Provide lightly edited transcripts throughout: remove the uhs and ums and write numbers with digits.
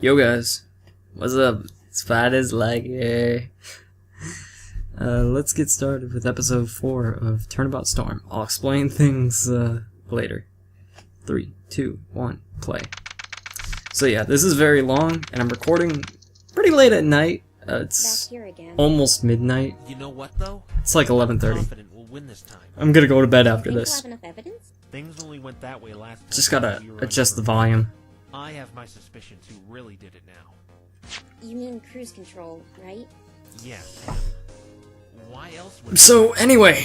Yo guys, what's up? Spiders like yeah. Let's get started with episode 4 of Turnabout Storm. I'll explain things later. 3, 2, 1, play. So yeah, this is very long, and I'm recording pretty late at night. It's almost midnight. You know what though? It's like 11:30. We'll win this time. I'm gonna go to bed after this. Things only went that way last time. Just gotta adjust the volume. I have my suspicions who really did it now. You mean cruise control, right? Yes. Why else would So anyway,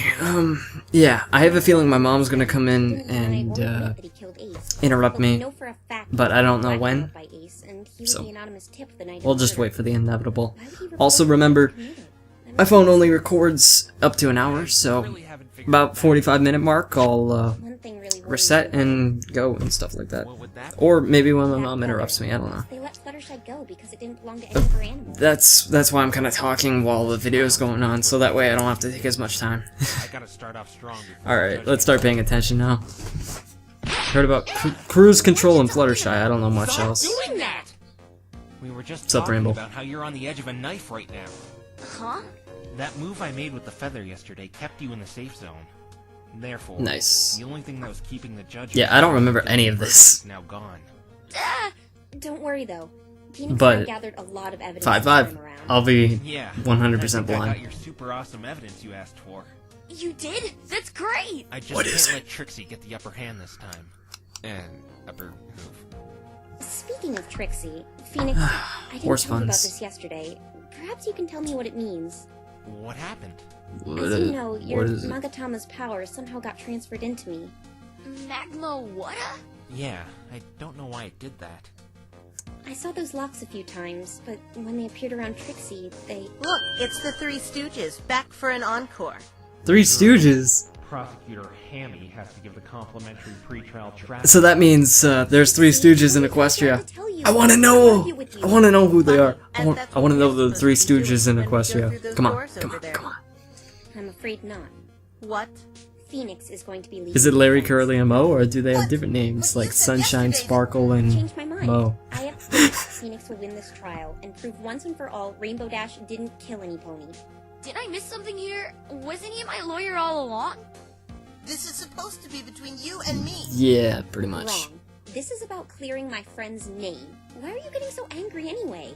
yeah, I have a feeling my mom's gonna come in and interrupt me, but I don't know when, so we'll just wait for the inevitable. Also remember, my phone only records up to an hour, so about 45-minute mark I'll reset and go and stuff like that. Or maybe when my mom interrupts me, I don't know. That's why I'm kind of talking while the video's going on, so that way I don't have to take as much time. Alright, let's start paying attention now. Heard about cruise control and Fluttershy, I don't know much else. We were just What's up, talking Rainbow? about how you're on the edge of a knife right now. Huh? That move I made with the feather yesterday kept you in the safe zone. Therefore, Nice. the only thing that was keeping the judge Yeah, I don't remember any of this. is now gone. Don't worry though. Phoenix But gathered a lot of evidence 5-5. I'll be Yeah, 100% I got blind. your super awesome evidence you asked for. You did? That's great! I just What is can't it? let Trixie get the upper hand this time. And upper hoof. Speaking of Trixie, Phoenix, I didn't Horse tell you about puns. this yesterday. Perhaps you can tell me what it means. What happened? As you know, your what is it? Magatama's power somehow got transferred into me. Magma what? Yeah, I don't know why it did that. I saw those locks a few times, but when they appeared around Trixie, they... Look, it's the Three Stooges, back for an encore. Three Stooges. Prosecutor Hammy has to give the complimentary pretrial trial. So that means there's Three Stooges in Equestria. I want to know. I want to know who they are. I want to know the Three Stooges in Equestria. Come on, come on, come on. I'm afraid not. What? Phoenix is going to be leading. Is it Larry, Curly, and Mo, or do they have different names like Sunshine, Sparkle, and Changed my mind. Mo? I have faith Phoenix will win this trial and prove once and for all Rainbow Dash didn't kill any pony. Did I miss something here? Wasn't he my lawyer all along? This is supposed to be between you and me. Yeah, pretty much. Wrong. This is about clearing my friend's name. Why are you getting so angry anyway?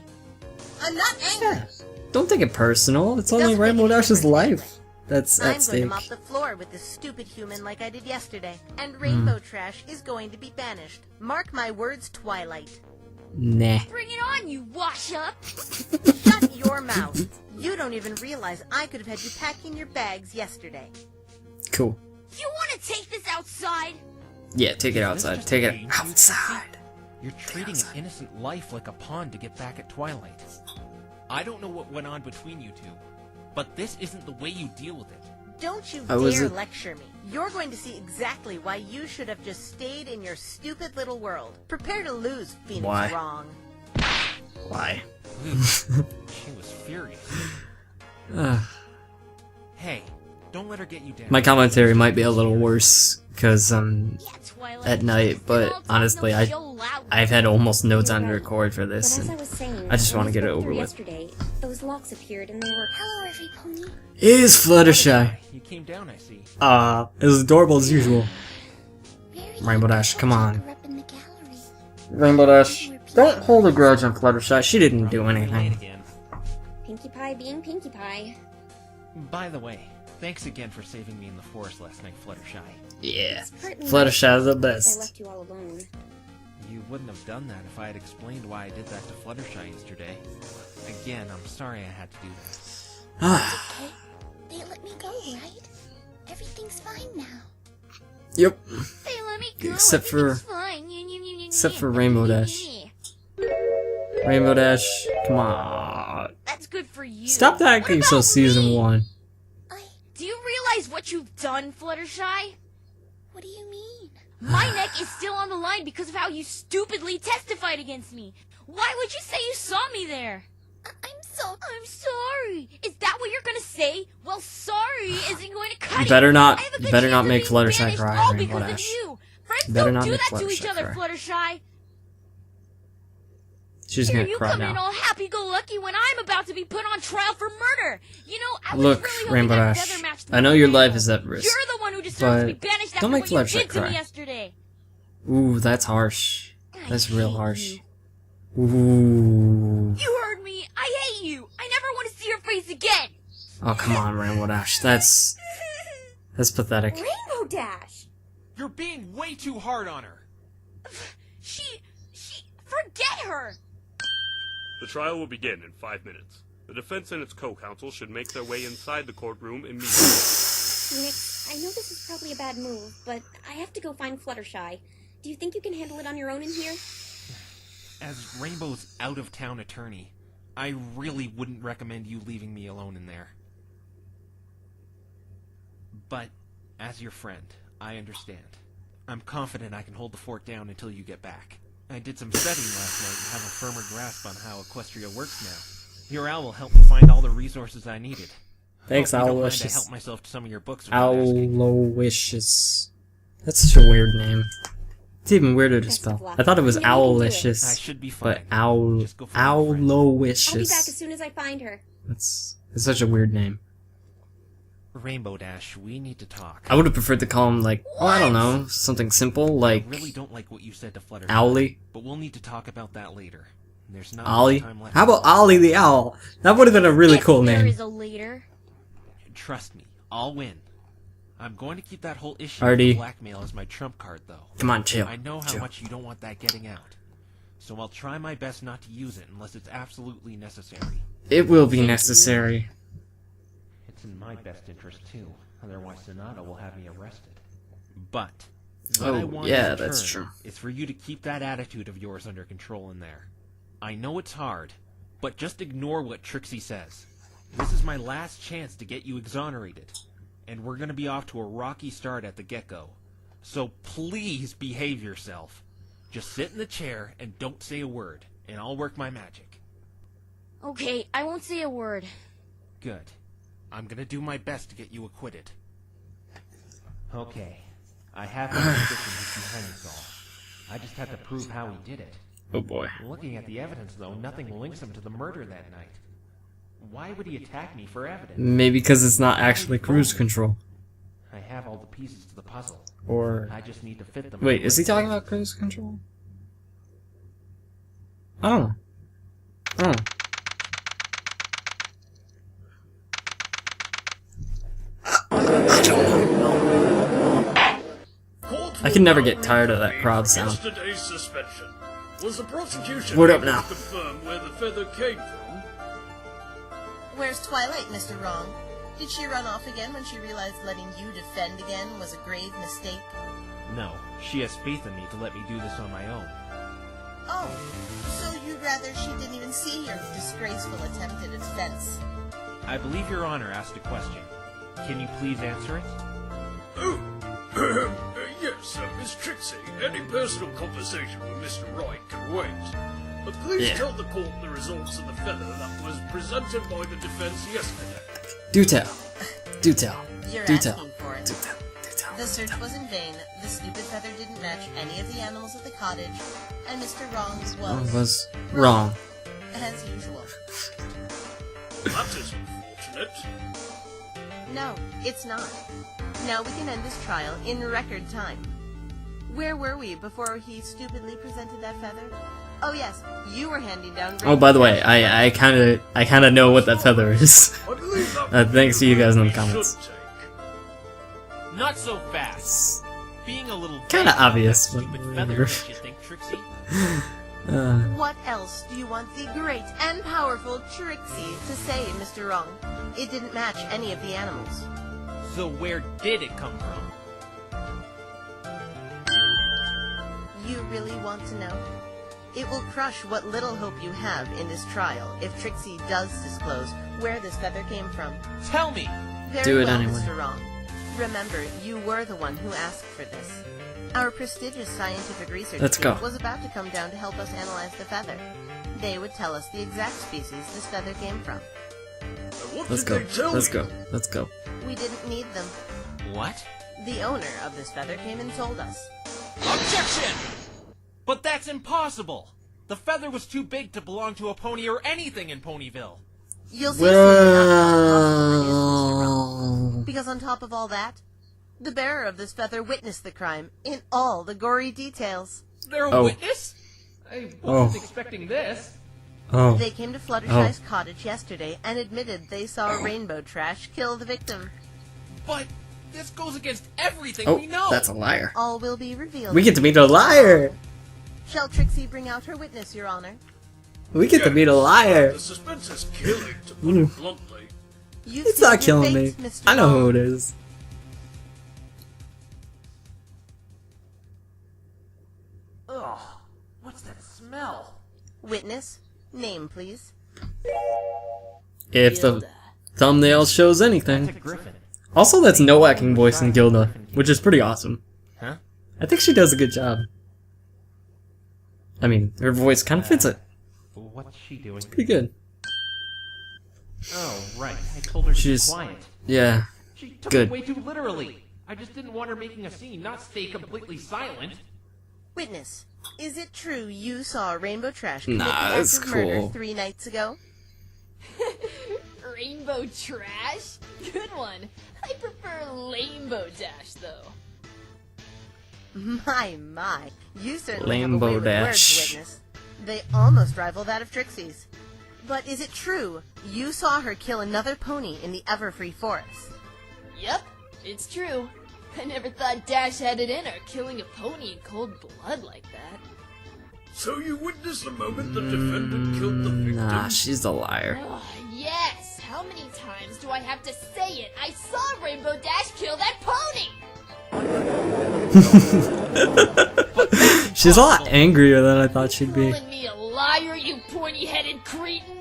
I'm not angry. Don't take it personal. It's only Doesn't make Rainbow any Dash's difference. life that's I'm at going stake. to mop the floor with this stupid human like I did yesterday. And Rainbow Hmm. Trash is going to be banished. Mark my words, Twilight. Nah. Bring it on, you wash-up! Shut your mouth. You don't even realize I could have had you packing your bags yesterday. Cool. You want to take this outside? Yeah, take it outside. Take it outside. You're treating an innocent life like a pawn to get back at Twilight. I don't know what went on between you two, but this isn't the way you deal with it. Don't you Oh, was dare it- lecture me. You're going to see exactly why you should have just stayed in your stupid little world. Prepare to lose, Phoenix Why? Wrong. Why? She was furious. Ugh. Hey, don't let her get you down. My commentary might be a little worse because Yeah, Twilight. at night, but Still honestly, don't know so loud. I've had almost no time to record for But this, as I and was saying, I just when want to get it spoke over through with. Yesterday, those locks appeared and they were... Hello, every pony. Is Fluttershy? You came down, I see. It was adorable as usual. Rainbow Dash, come on. Rainbow Dash, don't hold a grudge on Fluttershy. She didn't do Late anything. again. Pinkie Pie being Pinkie Pie. By the way, thanks again for saving me in the forest last night, Fluttershy. Yeah, It's partly Fluttershy's the because I best. left you all alone. You wouldn't have done that if I had explained why I did that to Fluttershy yesterday. Again, I'm sorry I had to do that. They let me go, right? Everything's fine now. Yep. They let me go. Except for- Everything's fine. except for Rainbow Dash. Rainbow Dash, come on. That's good for you. Stop acting What so about season me? 1. Do you realize what you've done, Fluttershy? What do you mean? My neck is still on the line because of how you stupidly testified against me. Why would you say you saw me there? I'm sorry. Is that what you're gonna say? Well, sorry isn't going to cut You it. better not- I have a you good better not chance of make being Fluttershy banished cry, all Rainbow because of Dash. you. Friends You better don't not do make that to Fluttershy each other, cry. Fluttershy. She's Here gonna you cry come in now. all happy-go-lucky when I'm about to be put on trial for murder. You know, I was Look, really hoping Rainbow that Dash, feather matched I know your the life animal. is at risk, You're the one who deserves to be but banished after don't make what you Fluttershy did to cry. me yesterday. Ooh, that's harsh. I That's real hate harsh. you. Ooh. You heard me. I hate you. I never want to see your face again. Oh, come on, Rainbow Dash. That's pathetic. Rainbow Dash! You're being way too hard on her. Forget her. The trial will begin in 5 minutes. The defense and its co-counsel should make their way inside the courtroom immediately. Phoenix, I know this is probably a bad move, but I have to go find Fluttershy. Do you think you can handle it on your own in here? As Rainbow's out-of-town attorney, I really wouldn't recommend you leaving me alone in there. But, as your friend, I understand. I'm confident I can hold the fort down until you get back. I did some studying last night and have a firmer grasp on how Equestria works now. Your owl will help me find all the resources I needed. Thanks, Hope you don't mind Aloysius. to help myself to some of your books without asking. Aloysius. That's such a weird name. It's even weirder to Best of spell. luck. I thought it was Maybe you can do it. I Owlicious, should be fine. but Owl Just go find your friend. I'll be back as Owlicious. soon as I find her. It's such a weird name. Rainbow Dash, we need to talk. I would have preferred to call him like, oh, I don't know, something simple like I really don't like what you said to Fluttershy. Owly, But we'll need to talk about that later. There's not Ollie. much time left. How about Ollie the Owl? That would have been a really Yes, cool there name. is a later. Trust me, I'll win. I'm going to keep that whole issue Artie. of blackmail as my trump card, though. Come on, chill. I know how chill. much you don't want that getting out. So I'll try my best not to use it unless it's absolutely necessary. It will be necessary. It's in my best interest, too. Otherwise, Sonata will have me arrested. But, what I Oh, want yeah, in that's return true. is for you to keep that attitude of yours under control in there. I know it's hard, but just ignore what Trixie says. This is my last chance to get you exonerated, and we're gonna be off to a rocky start at the get-go. So please behave yourself. Just sit in the chair and don't say a word, and I'll work my magic. Okay, I won't say a word. Good. I'm gonna do my best to get you acquitted. Okay. I have my suspicion who's behind this all. I just have to prove how he did it. Oh boy. Looking at the evidence, though, nothing links him to the murder that night. Why would he attack me for evidence? Maybe because it's not actually cruise control. I have all the pieces to the puzzle. Or... I just need to fit them. Wait, in is he place. talking about cruise control? I don't know. I don't know. I can never get tired of that crowd sound. Yesterday's suspension. Was the prosecution Word up able to now. confirm where the feather came from? Where's Twilight, Mr. Wrong? Did she run off again when she realized letting you defend again was a grave mistake? No, she has faith in me to let me do this on my own. Oh, so you'd rather she didn't even see your disgraceful attempt at defense? I believe Your Honor asked a question. Can you please answer it? Oh, yes, Miss Trixie. Any personal conversation with Mr. Wright can wait. But please Yeah. tell the court the results of the feather that was presented by the defense yesterday. Do tell. Do tell. You're Do asking tell. for it. Do tell. Do tell. The search was in vain, the stupid feather didn't match any of the animals at the cottage, and Mr. Wrong Was wrong. as usual. That is unfortunate. No, it's not. Now we can end this trial in record time. Where were we before he stupidly presented that feather? Oh yes, you were handing down... Oh, by the way, I kinda know what that feather is. I believe that Thanks to you guys in the we comments. should take. Not so fast. Being a little Kinda vague obvious, about that but stupid feather, whatever. don't you think, Trixie? What else do you want the great and powerful Trixie to say, Mr. Wrong? It didn't match any of the animals. So where did it come from? You really want to know? It will crush what little hope you have in this trial if Trixie does disclose where this feather came from. Tell me! Very Do it well, anyway. Mr. Wrong. Remember, you were the one who asked for this. Our prestigious scientific research Let's team go. was about to come down to help us analyze the feather. They would tell us the exact species this feather came from. What Let's did go. they tell Let's you? go. Let's go. We didn't need them. What? The owner of this feather came and told us. Objection! But that's impossible! The feather was too big to belong to a pony or anything in Ponyville. You'll see soon enough how possible it is, Mr. Wrong. Well... Because on top of all that, the bearer of this feather witnessed the crime in all the gory details. They're a Oh. witness? I wasn't Oh. expecting this. Oh. They came to Fluttershy's cottage yesterday and admitted they saw Rainbow Trash kill the victim. But this goes against everything Oh, we know. that's a liar. All will be revealed. We get to meet a liar! Shall Trixie bring out her witness, Your Honor? We get to meet a liar! The suspense is killing, to put it bluntly. You've It's seen not your killing me. fate, Mr. I know who Wrong. it is. Ugh, what's that smell? Witness, name please. If the thumbnail shows That's a anything. griffin. Also, that's no acting voice in Gilda, which is pretty awesome. Huh? I think she does a good job. I mean, her voice kind of fits it. What's she doing? Pretty good. Oh, right. I told her to be She's- quiet. Yeah. She took good. it way too literally. I just didn't want her making a scene, not stay completely silent. Witness, is it true you saw Rainbow Trash commit Nah, the act that's of murder cool. 3 nights ago? Rainbow Trash? Good one. I prefer Lambo Dash, though. My, you certainly have a Rainbow way with Dash. words, Witness. They almost rival that of Trixie's. But is it true you saw her kill another pony in the Everfree Forest? Yep, it's true. I never thought Dash had it in her, killing a pony in cold blood like that. So you witnessed the moment the defendant killed the victim? Nah, she's a liar. Ugh, yes! How many times do I have to say it? I saw Rainbow Dash kill that pony! She's a lot angrier than I thought she'd be. Calling me a liar, you pointy-headed cretin!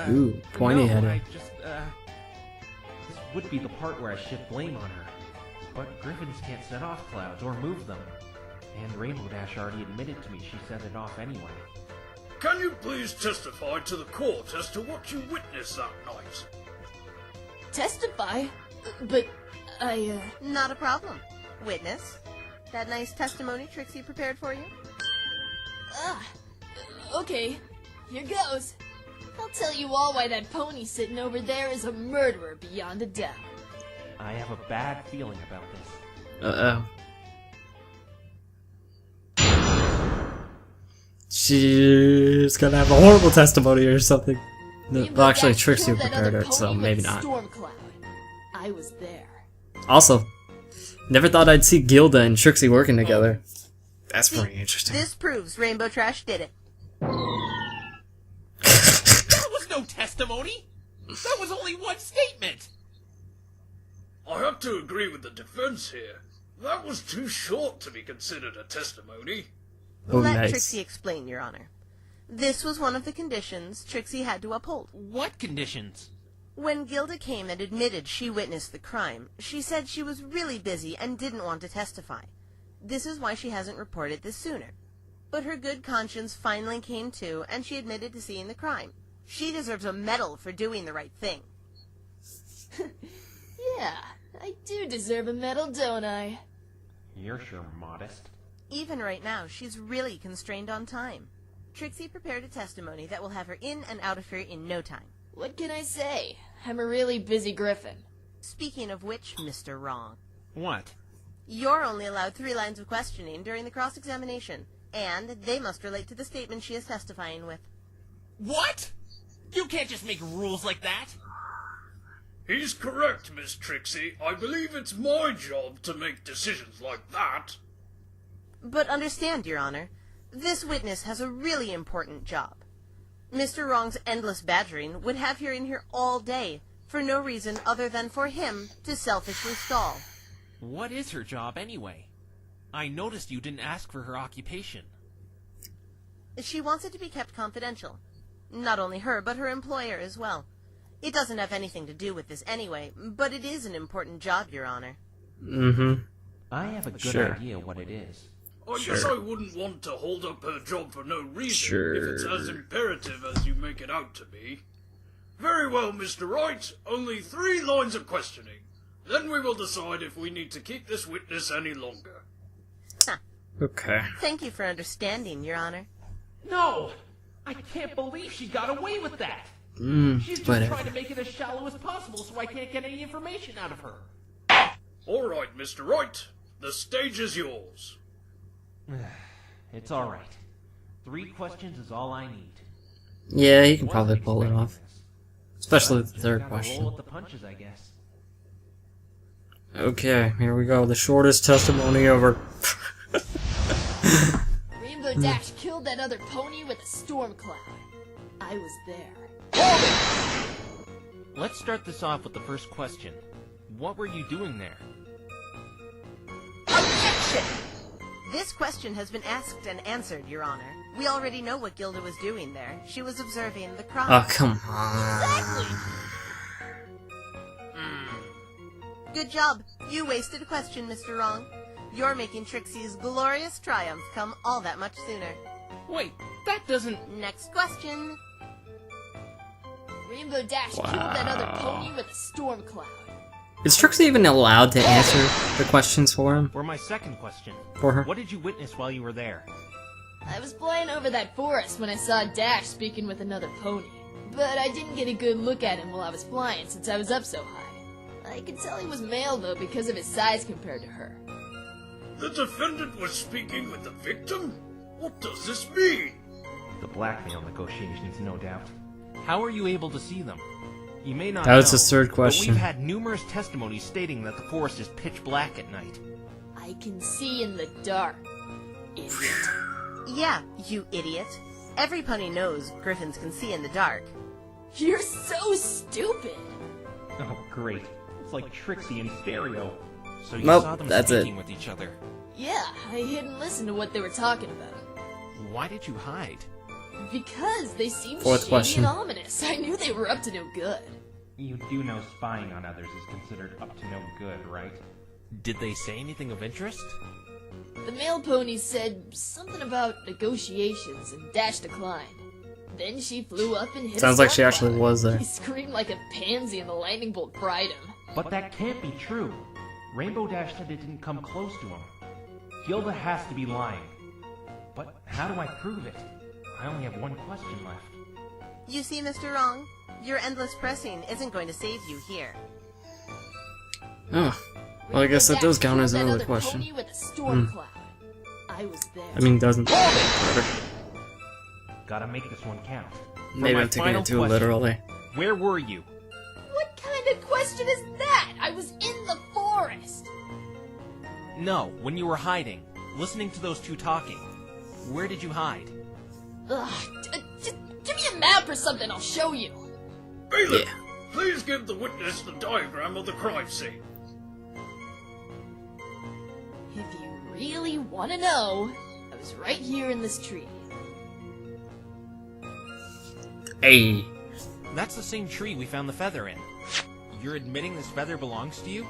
Ooh, pointy-headed. No, I just, this would be the part where I shift blame on her. But griffins can't set off clouds or move them. And Rainbow Dash already admitted to me she set it off anyway. Can you please testify to the court as to what you witnessed that night? Testify? But Not a problem. Witness, that nice testimony Trixie prepared for you? okay, here goes. I'll tell you all why that pony sitting over there is a murderer beyond a doubt. I have a bad feeling about this. Uh-oh. She's gonna have a horrible testimony or something. No, Rainbow well, actually, Dash Trixie killed that prepared other it, so pony with maybe a not. Storm cloud. I was there. Also, never thought I'd see Gilda and Trixie working together. That's pretty interesting. This proves Rainbow Trash did it. That was no testimony! That was only one statement! I have to agree with the defense here. That was too short to be considered a testimony. Oh, Let nice. Trixie explain, Your Honor. This was one of the conditions Trixie had to uphold. What conditions? When Gilda came and admitted she witnessed the crime, she said she was really busy and didn't want to testify. This is why she hasn't reported this sooner. But her good conscience finally came to, and she admitted to seeing the crime. She deserves a medal for doing the right thing. Yeah, I do deserve a medal, don't I? You're sure modest. Even right now, she's really constrained on time. Trixie prepared a testimony that will have her in and out of here in no time. What can I say? I'm a really busy griffin. Speaking of which, Mr. Wrong, What? you're only allowed 3 lines of questioning during the cross-examination, and they must relate to the statement she is testifying with. What? You can't just make rules like that! He's correct, Miss Trixie. I believe it's my job to make decisions like that. But understand, Your Honor, this witness has a really important job. Mr. Wrong's endless badgering would have her in here all day, for no reason other than for him to selfishly stall. What is her job anyway? I noticed you didn't ask for her occupation. She wants it to be kept confidential. Not only her, but her employer as well. It doesn't have anything to do with this anyway, but it is an important job, Your Honor. Mm-hmm. I have a good Sure. idea what it is. I guess I wouldn't want to hold up her job for no reason if it's Sure. as imperative as you make it out to be. Very well, Mr. Wright. Only 3 lines of questioning. Then we will decide if we need to keep this witness any longer. Okay. Thank you for understanding, Your Honor. No! I can't believe she got away with that! She's just Whatever. trying to make it as shallow as possible so I can't get any information out of her. All right, Mr. Wright. The stage is yours. It's alright. 3 questions is all I need. Yeah, he can probably Wasn't pull it expecting off. this. Especially But with the just third gotta question. roll with the punches, I guess. Okay, here we go. The shortest testimony ever. Rainbow Dash killed that other pony with a storm cloud. I was there. Let's start this off with the first question. What were you doing there? Objection! This question has been asked and answered, Your Honor. We already know what Gilda was doing there. She was observing the crime. Oh, come on. Good job. You wasted a question, Mr. Wrong. You're making Trixie's glorious triumph come all that much sooner. Wait, that doesn't... Next question. Rainbow Dash killed that other pony with a storm cloud. Is Trixie even allowed to answer the questions for him? For my second question, For her? what did you witness while you were there? I was flying over that forest when I saw Dash speaking with another pony. But I didn't get a good look at him while I was flying since I was up so high. I could tell he was male though because of his size compared to her. The defendant was speaking with the victim? What does this mean? The blackmail negotiations, no doubt. How are you able to see them? You may not That was know, his third but question. we've had numerous testimonies stating that the forest is pitch black at night. I can see in the dark. Idiot. Yeah, you idiot. Every pony knows griffins can see in the dark. You're so stupid. Oh, great. It's like Trixie in stereo. So you Nope, saw them that's it. speaking with each other. Yeah, I hid and listened to what they were talking about. Why did you hide? Because they seemed Fourth shady question. and ominous. I knew they were up to no good. You do know spying on others is considered up to no good, right? Did they say anything of interest? The male pony said something about negotiations and Dash declined. Then she flew up and hit Sounds a like she storm actually cloud. was there. He screamed like a pansy and the lightning bolt fried him. But that can't be true. Rainbow Dash said it didn't come close to him. Gilda has to be lying. But how do I prove it? I only have one question left. You see, Mr. Wrong? Your endless pressing isn't going to save you here. Oh. Well, I guess that does count as another Killed that other question. pony with a storm cloud. I was there. I mean, doesn't. Whatever. Gotta make this one count. For Maybe my I'm taking final it too question, literally. Where were you? What kind of question is that? I was in the forest. No, when you were hiding, listening to those two talking. Where did you hide? Ugh, just give me a map or something, I'll show you. Bailiff, Yeah. please give the witness the diagram of the crime scene. If you really want to know, I was right here in this tree. Hey. That's the same tree we found the feather in. You're admitting this feather belongs to you?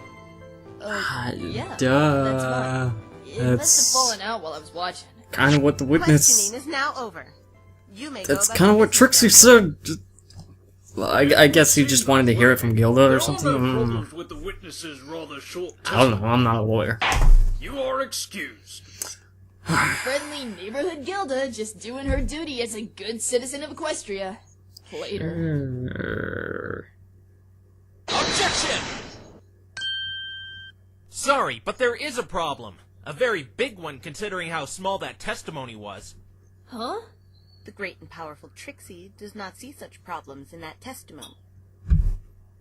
Yeah, that's Duh. fine. It must have That's fallen out while I was watching. kind of what the witness. Questioning is now over. You may go That's about kind of your what business Trixie now. said. Well, I guess he just wanted to hear it from Gilda There or are something. no Mm. problems with the witness's rather short I don't know. testimony. I'm not a lawyer. You are excused. Friendly neighborhood Gilda just doing her duty as a good citizen of Equestria. Later. Objection! Sorry, but there is a problem. A very big one considering how small that testimony was. Huh? The great and powerful Trixie does not see such problems in that testimony.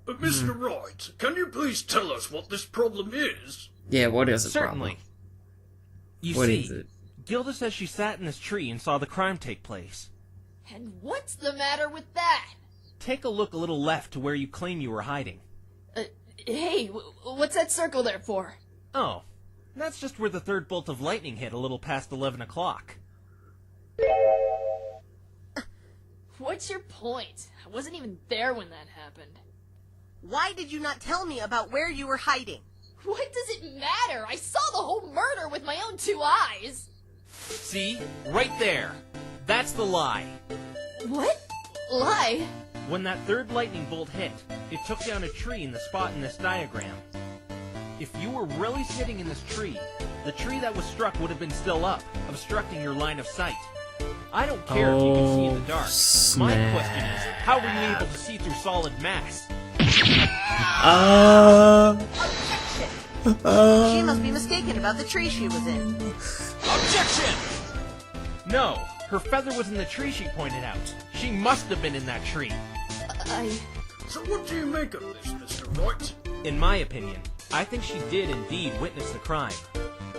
But Mr. Wright, can you please tell us what this problem is? Yeah, what is it? Certainly. You What see, is it? Gilda says she sat in this tree and saw the crime take place. And what's the matter with that? Take a look a little left to where you claim you were hiding. Hey, what's that circle there for? Oh, that's just where the third bolt of lightning hit a little past 11 o'clock. What's your point? I wasn't even there when that happened. Why did you not tell me about where you were hiding? What does it matter? I saw the whole murder with my own 2 eyes. See? Right there. That's the lie. What? Lie? When that third lightning bolt hit, it took down a tree in the spot in this diagram. If you were really sitting in this tree, the tree that was struck would have been still up, obstructing your line of sight. I don't care if you can see in the dark. My question is, how were you able to see through solid mass? She must be mistaken about the tree she was in. Objection! No, her feather was in the tree she pointed out. She must have been in that tree. So what do you make of this, Mr. Wright? In my opinion, I think she did indeed witness the crime.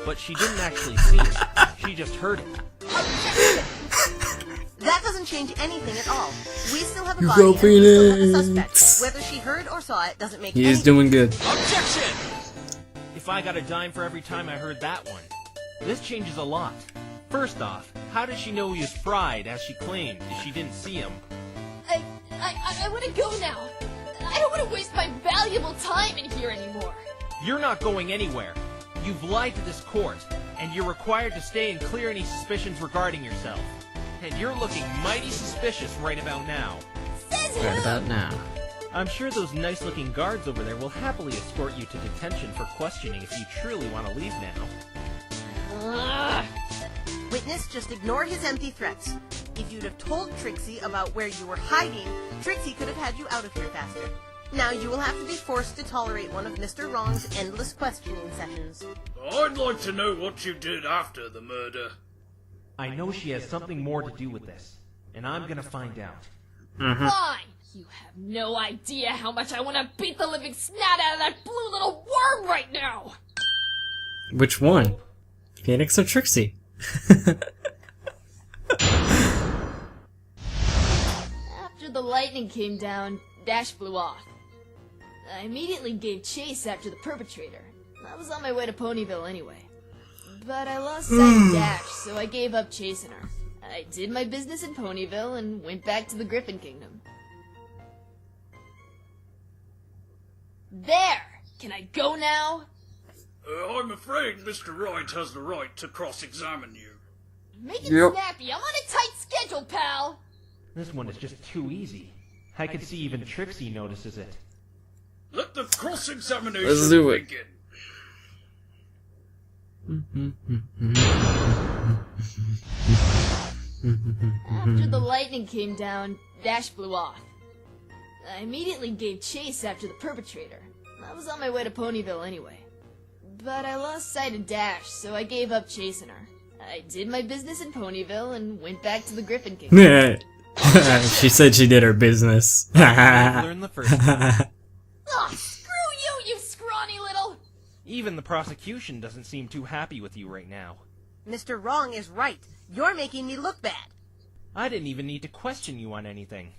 But she didn't actually see it. She just heard it. That doesn't change anything at all. We still have a You body go, and we still have a Phoenix. suspect. Whether she heard or saw it doesn't make He any is doing good. Objection! If I got a dime for every time I heard that one. This changes a lot. First off, how does she know he was fried, as she claimed, if she didn't see him? I want to go now. I don't want to waste my valuable time in here anymore. You're not going anywhere. You've lied to this court, and you're required to stay and clear any suspicions regarding yourself. And you're looking mighty suspicious right about now. Right about now. I'm sure those nice-looking guards over there will happily escort you to detention for questioning if you truly want to leave now. Witness, just ignore his empty threats. If you'd have told Trixie about where you were hiding, Trixie could have had you out of here faster. Now you will have to be forced to tolerate one of Mr. Wrong's endless questioning sessions. I'd like to know what you did after the murder. I know she has something more to do with this, and I'm gonna find out. Fine. You have no idea how much I want to beat the living snot out of that blue little worm right now. Which one? Phoenix or Trixie? After the lightning came down, Dash flew off. I immediately gave chase after the perpetrator. I was on my way to Ponyville anyway. But I lost sight of Dash, so I gave up chasing her. I did my business in Ponyville and went back to the Griffin Kingdom. There! Can I go now? I'm afraid Mr. Wright has the right to cross-examine you. Make it Yep. snappy. I'm on a tight schedule, pal. This one is just too easy. I can see even Trixie notices it. Let the cross-examination Let's do it. begin. After the lightning came down, Dash flew off. I immediately gave chase after the perpetrator. I was on my way to Ponyville anyway. But I lost sight of Dash, so I gave up chasing her. I did my business in Ponyville and went back to the Griffin Kingdom. She said she did her business. Learn the first one. Ugh, screw you, you scrawny little... Even the prosecution doesn't seem too happy with you right now. Mr. Wrong is right. You're making me look bad. I didn't even need to question you on anything.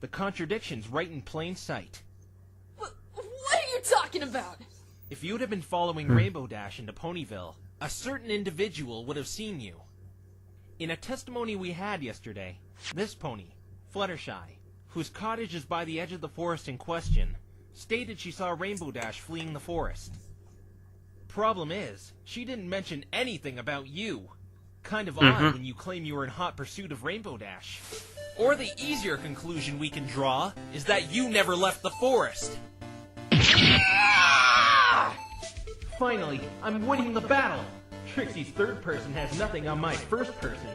The contradiction's right in plain sight. What are you talking about? If you'd have been following Rainbow Dash into Ponyville, a certain individual would have seen you. In a testimony we had yesterday, this pony, Fluttershy, whose cottage is by the edge of the forest in question, stated she saw Rainbow Dash fleeing the forest. Problem is, she didn't mention anything about you. Kind of odd when you claim you were in hot pursuit of Rainbow Dash. Or the easier conclusion we can draw is that you never left the forest. Finally, I'm winning the battle! Trixie's third person has nothing on my first person.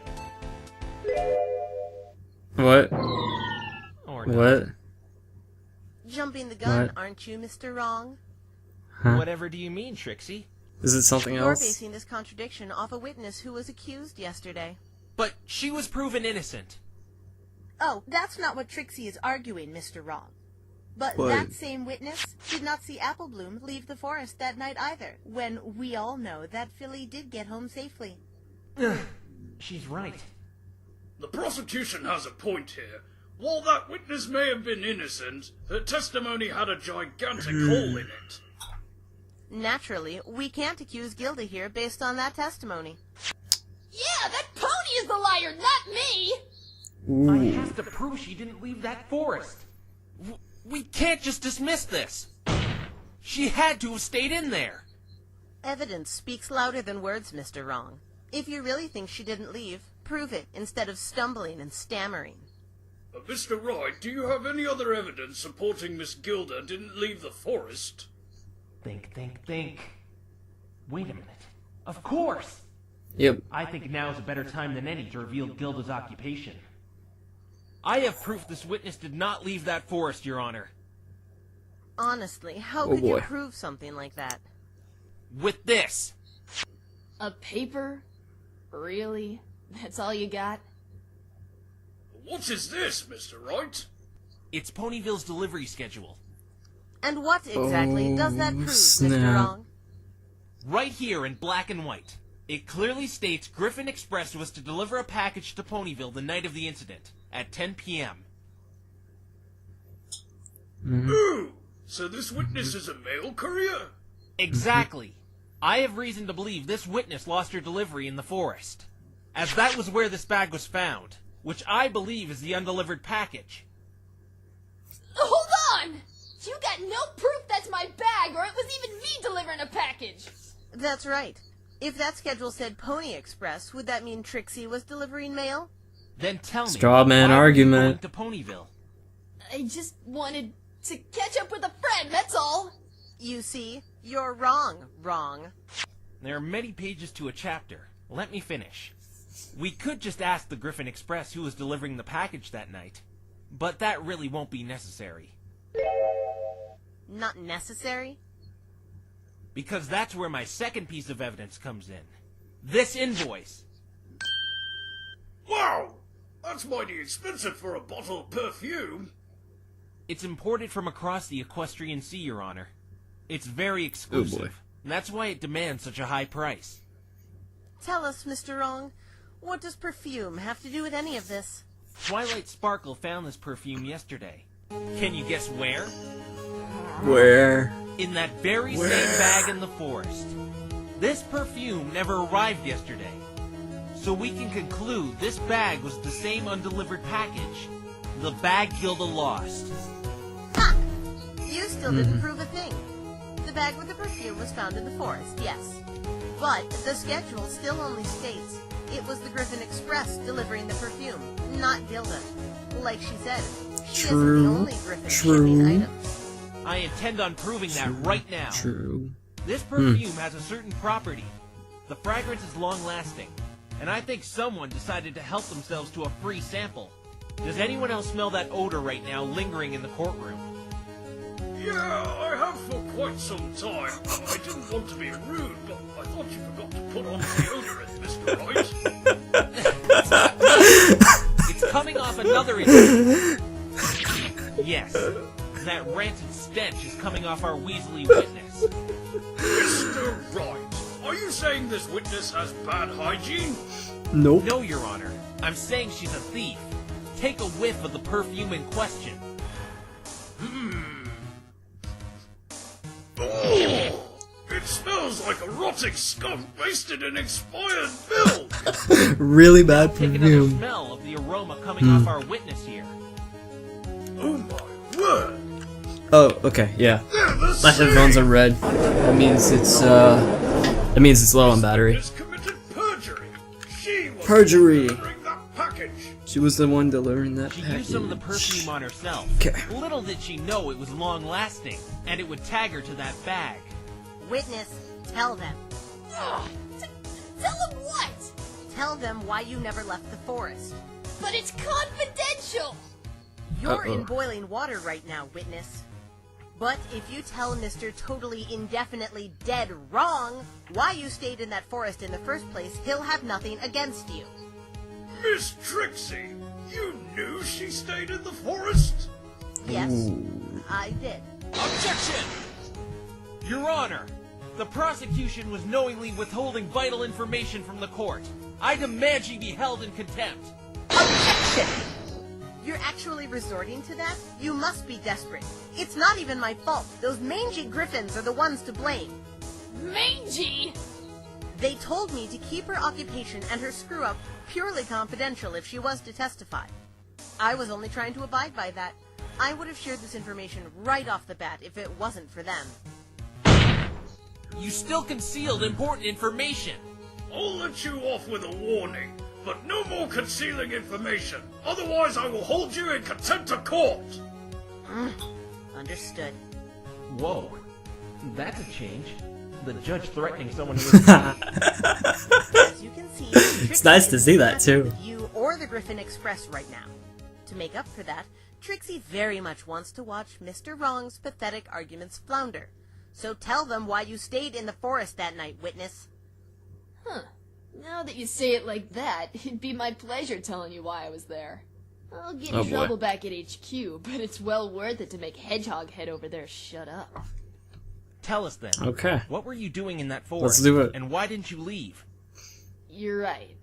What? Or not. What? Jumping the gun, What? aren't you, Mr. Wrong? Huh? Whatever do you mean, Trixie? Is it something You're else? basing this contradiction off a witness who was accused yesterday. But she was proven innocent. Oh, that's not what Trixie is arguing, Mr. Wrong. But What? that same witness did not see Apple Bloom leave the forest that night either, when we all know that Philly did get home safely. She's right. The prosecution has a point here. While that witness may have been innocent, her testimony had a gigantic hole in it. Naturally, we can't accuse Gilda here based on that testimony. Yeah, that pony is the liar, not me! I have to prove she didn't leave that forest. We can't just dismiss this. She had to have stayed in there. Evidence speaks louder than words, Mr. Wrong. If you really think she didn't leave, prove it instead of stumbling and stammering. Mr. Wright, do you have any other evidence supporting Miss Gilda didn't leave the forest? Think. Wait a minute. Of course! Yep. I think now is a better time than any to reveal Gilda's occupation. I have proof this witness did not leave that forest, Your Honor. Honestly, how Oh could you boy. prove something like that? With this! A paper? Really? That's all you got? What is this, Mr. Wright? It's Ponyville's delivery schedule. And what exactly does that prove, Mr. snap. Wrong? Right here in black and white. It clearly states Griffin Express was to deliver a package to Ponyville the night of the incident, at 10 p.m. Ooh, so this witness is a mail courier? Exactly. I have reason to believe this witness lost her delivery in the forest, as that was where this bag was found, which I believe is the undelivered package. Hold on! You got no proof that's my bag, or it was even me delivering a package! That's right. If that schedule said Pony Express, would that mean Trixie was delivering mail? Then tell me, Straw man why were you argument. going to Ponyville? I just wanted to catch up with a friend, that's all! You see, you're wrong. There are many pages to a chapter. Let me finish. We could just ask the Griffin Express who was delivering the package that night, but that really won't be necessary. Not necessary? Because that's where my second piece of evidence comes in. This invoice. Wow! That's mighty expensive for a bottle of perfume. It's imported from across the Equestrian Sea, Your Honor. It's very exclusive. Oh boy. And that's why it demands such a high price. Tell us, Mr. Wrong, what does perfume have to do with any of this? Twilight Sparkle found this perfume yesterday. Can you guess where? Where? In that very same bag in the forest. This perfume never arrived yesterday. So we can conclude this bag was the same undelivered package. The bag Gilda lost. Ha! You still didn't prove a thing. The bag with the perfume was found in the forest, yes. But the schedule still only states it was the Griffin Express delivering the perfume, not Gilda. Like she said, she isn't the only Griffin shipping items. I intend on proving that right now. True. This perfume has a certain property. The fragrance is long-lasting, and I think someone decided to help themselves to a free sample. Does anyone else smell that odor right now lingering in the courtroom? Yeah, I have for quite some time. I didn't want to be rude, but I thought you forgot to put on deodorant, Mr. Wright. It's coming off another incident. Yes, that rancid stench is coming off our Weasley witness. Mr. Wright, are you saying this witness has bad hygiene? Nope. No, Your Honor. I'm saying she's a thief. Take a whiff of the perfume in question. Oh, it smells like a rotting skunk wasted in expired milk. Really bad Take another perfume. smell of the aroma coming off our witness here. Oh my word! Oh, okay, yeah. They're the My same. headphones are red. That means it's low on battery. Has committed perjury. She was Perjury. delivering that package. She was the one delivering that She package. used some of the perfume on herself. Okay. Little did she know it was long-lasting, and it would tag her to that bag. Witness, tell them. Ugh, tell him what? Tell them why you never left the forest. But it's confidential! You're in Uh-oh. boiling water right now, witness. But if you tell Mr. Totally Indefinitely Dead Wrong why you stayed in that forest in the first place, he'll have nothing against you. Miss Trixie, you knew she stayed in the forest? Yes, I did. Objection! Your Honor, the prosecution was knowingly withholding vital information from the court. I demand she be held in contempt. Objection! You're actually resorting to that? You must be desperate. It's not even my fault. Those mangy griffins are the ones to blame. Mangy! They told me to keep her occupation and her screw-up purely confidential if she was to testify. I was only trying to abide by that. I would have shared this information right off the bat if it wasn't for them. You still concealed important information. I'll let you off with a warning, but no more concealing information. Otherwise, I will hold you in contempt of court. Understood. Whoa. That's a change. The judge threatening someone who is As you can see, It's nice to see that, too. With you or the Griffin Express right now. To make up for that, Trixie very much wants to watch Mr. Wrong's pathetic arguments flounder. So tell them why you stayed in the forest that night, witness. Huh. Now that you say it like that, it'd be my pleasure telling you why I was there. I'll get in Oh, boy. trouble back at HQ, but it's well worth it to make Hedgehog Head over there shut up. Tell us then. Okay. What were you doing in that forest? Let's do it. And why didn't you leave? You're right.